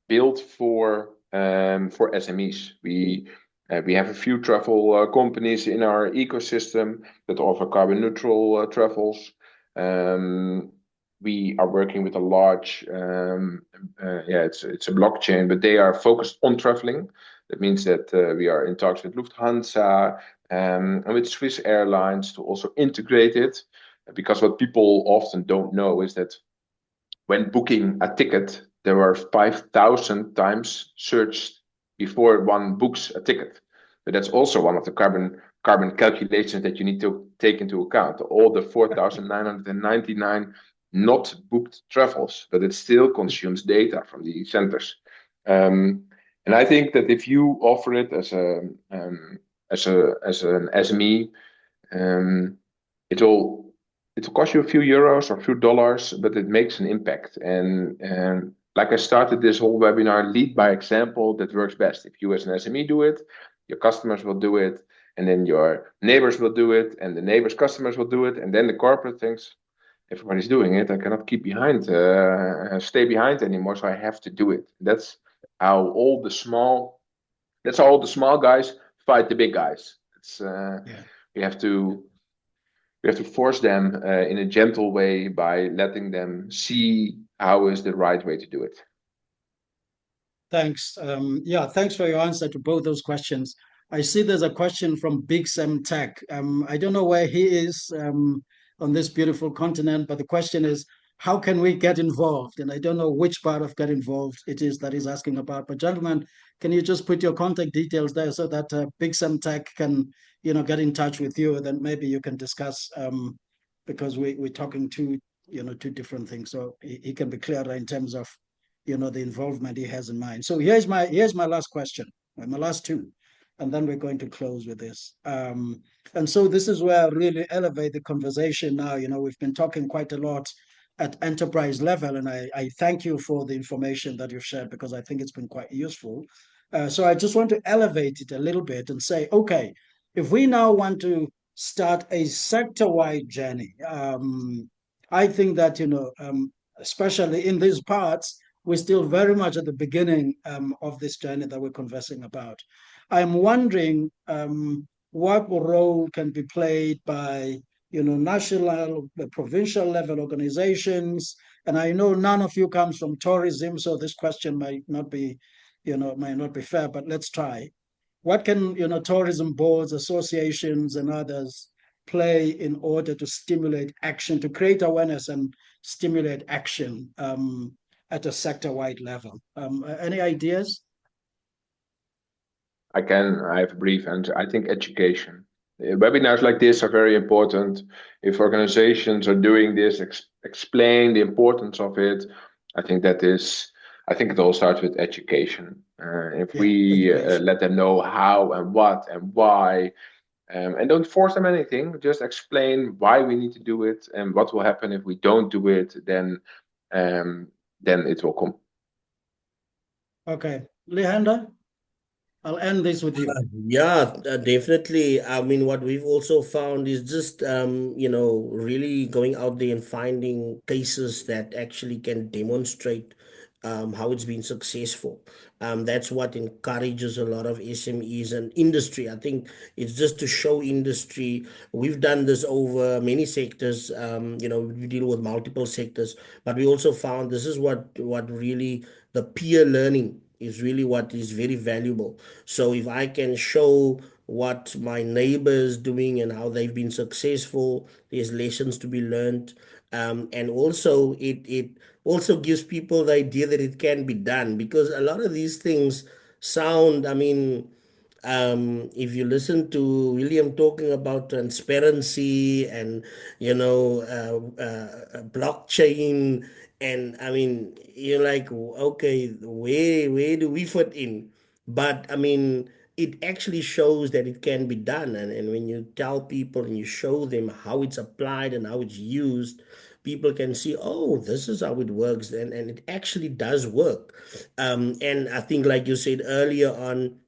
built for SMEs. We have a few travel companies in our ecosystem that offer carbon neutral travels. We are working with a large, it's a blockchain, but they are focused on traveling. That means that we are in talks with Lufthansa and with Swiss Airlines to also integrate it. Because what people often don't know is that when booking a ticket, there are 5,000 times searched before one books a ticket. But that's also one of the carbon calculations that you need to take into account. All the 4,999 not booked travels, but it still consumes data from the centers. And I think that if you offer it as an SME, it will cost you a few euros or a few dollars, but it makes an impact. And like I started this whole webinar, lead by example. That works best. If you as an SME do it, your customers will do it, and then your neighbors will do it, and the neighbors' customers will do it, and then the corporate thinks, everybody's doing it. I cannot stay behind anymore, so I have to do it. How all the small, that's how all the small guys fight the big guys. Yeah. We have to force them in a gentle way by letting them see how is the right way to do it. Thanks. Yeah, thanks for your answer to both those questions. I see there's a question from Big Sam Tech. I don't know where he is on this beautiful continent, but the question is, how can we get involved? And I don't know which part of get involved it is that he's asking about. But gentlemen, can you just put your contact details there so that Big Sam Tech can, get in touch with you? Then maybe you can discuss because we're talking two different things. So he can be clearer in terms of the involvement he has in mind. So here's my last question, my last two, and then we're going to close with this. And so this is where I really elevate the conversation now. We've been talking quite a lot at enterprise level, and I thank you for the information that you've shared because I think it's been quite useful. So I just want to elevate it a little bit and say, okay, if we now want to start a sector-wide journey, I think that especially in these parts, we're still very much at the beginning of this journey that we're conversing about. I'm wondering what role can be played by national, provincial level organizations. And I know none of you comes from tourism, so this question might not be, might not be fair, but let's try. What can, tourism boards, associations, and others play in order to stimulate action, to create awareness and stimulate action at a sector-wide level? Any ideas? I have a brief answer. I think education. Webinars like this are very important. If organizations are doing this, explain the importance of it. I think it all starts with education. If we let them know how and what and why, and don't force them anything, just explain why we need to do it and what will happen if we don't do it, then it will come. Okay. Leander? I'll end this with you. Yeah, definitely. I mean, what we've also found is just, really going out there and finding cases that actually can demonstrate how it's been successful. That's what encourages a lot of SMEs and industry. I think it's just to show industry. We've done this over many sectors. We deal with multiple sectors, but we also found this is what really the peer learning is really what is very valuable. So if I can show what my neighbor is doing and how they've been successful, there's lessons to be learned. And also it also gives people the idea that it can be done, because a lot of these things sound, I mean, if you listen to William talking about transparency and blockchain, and I mean, you're like, okay, where do we fit in? But I mean, it actually shows that it can be done, and when you tell people and you show them how it's applied and how it's used, people can see, oh, this is how it works, and it actually does work. And I think, like you said earlier on,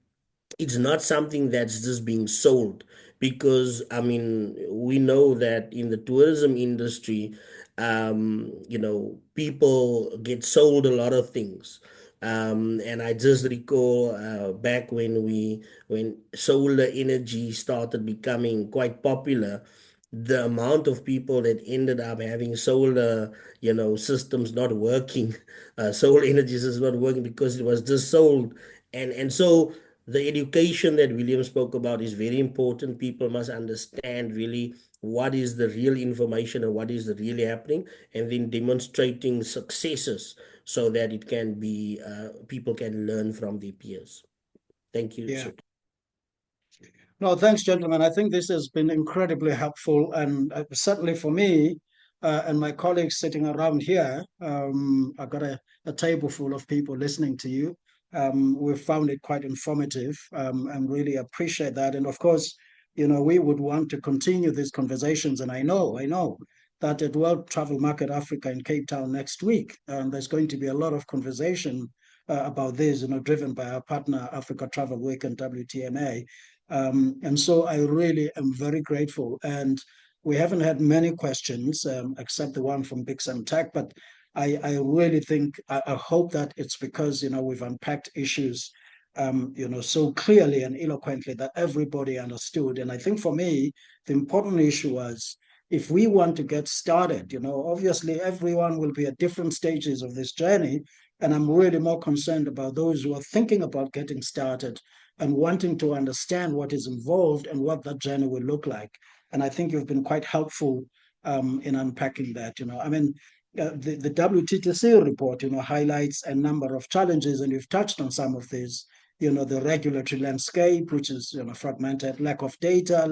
it's not something that's just being sold, because I mean, we know that in the tourism industry, people get sold a lot of things. And I just recall back when solar energy started becoming quite popular, the amount of people that ended up having solar, systems not working, solar energy systems not working because it was just sold. And so the education that William spoke about is very important. People must understand really what is the real information and what is really happening, and then demonstrating successes so that it can be, people can learn from their peers. Thank you. Yeah. No, thanks, gentlemen. I think this has been incredibly helpful, and certainly for me and my colleagues sitting around here. I've got a table full of people listening to you. We've found it quite informative, and really appreciate that. And of course, we would want to continue these conversations. And I know that at World Travel Market Africa in Cape Town next week, there's going to be a lot of conversation about this, driven by our partner Africa Travel Week and WTMA. And so I really am very grateful. And we haven't had many questions except the one from Big Sam Tech, but I really think, I hope that it's because, we've unpacked issues, so clearly and eloquently that everybody understood. And I think for me, the important issue was, if we want to get started, obviously everyone will be at different stages of this journey. And I'm really more concerned about those who are thinking about getting started and wanting to understand what is involved and what that journey will look like. And I think you've been quite helpful in unpacking that. I mean, the WTTC report, highlights a number of challenges, and you've touched on some of these. The regulatory landscape, which is fragmented, lack of data,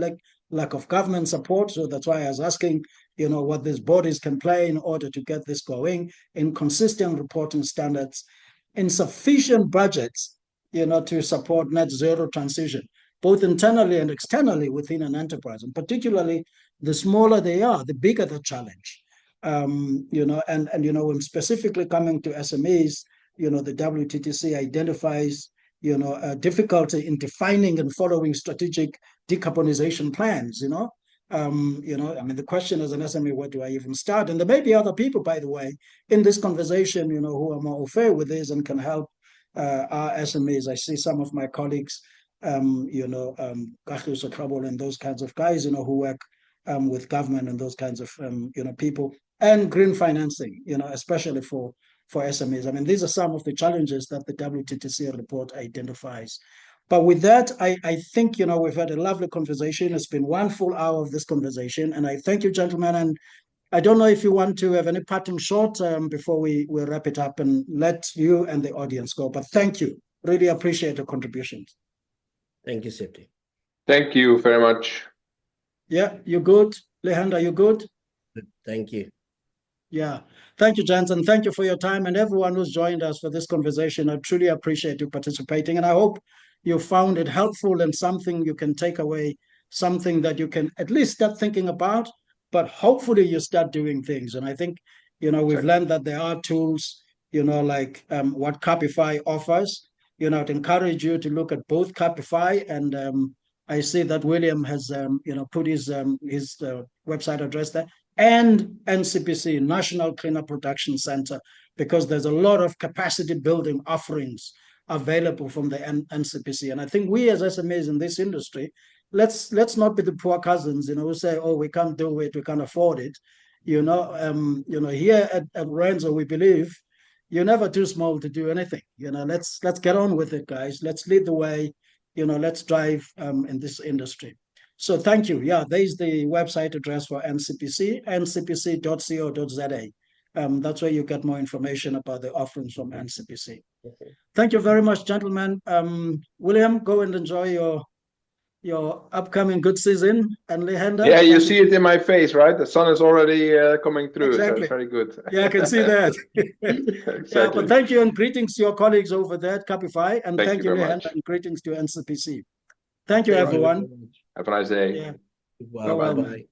lack of government support. So that's why I was asking, what these bodies can play in order to get this going, inconsistent reporting standards, insufficient budgets, to support net zero transition, both internally and externally within an enterprise. And particularly, the smaller they are, the bigger the challenge. And when specifically coming to SMEs, the WTTC identifies, difficulty in defining and following strategic decarbonization plans, You know, I mean, the question as an SME, where do I even start? And there may be other people, by the way, in this conversation, you know, who are more au fait with this and can help our SMEs. I see some of my colleagues, you know, and those kinds of guys, you know, who work with government and those kinds of, you know, people, and green financing, you know, especially for SMEs. I mean, these are some of the challenges that the WTTC report identifies. But with that, I think, you know, we've had a lovely conversation. It's been 1 full hour of this conversation. And I thank you, gentlemen. And I don't know if you want to have any parting shot before we wrap it up and let you and the audience go. But thank you. Really appreciate your contributions. Thank you, Septi. Thank you very much. Yeah, you good? Lehanda, you good? Thank you. Yeah. Thank you, Jensen. Thank you for your time, and everyone who's joined us for this conversation. I truly appreciate you participating, and I hope you found it helpful and something you can take away, something that you can at least start thinking about, but hopefully you start doing things. And I think, you know, we've learned that there are tools, you know, like what Capify offers. You know, I'd encourage you to look at both Capify and I see that William has, you know, put his website address there, and NCPC, National Cleaner Production Center, because there's a lot of capacity building offerings available from the NCPC. And I think we as SMEs in this industry, let's not be the poor cousins, you know, who say, oh, we can't do it, we can't afford it. You know, here at Rendzo, we believe you're never too small to do anything. You know, let's get on with it, guys. Let's lead the way. You know, let's drive in this industry. So thank you. Yeah, there's the website address for NCPC, ncpc.co.za. That's where you get more information about the offerings from NCPC. Okay. Thank you very much, gentlemen. William, go and enjoy your upcoming good season. And Lehenda, yeah, you see it in my face, right? The sun is already coming through, exactly. So it's very good. Yeah, I can see that. Exactly. Yeah, but thank you, and greetings to your colleagues over there at Capify, and thank you, Lehenda, and greetings to NCPC. Thank you, everyone. Have a nice day. Yeah. Bye-bye.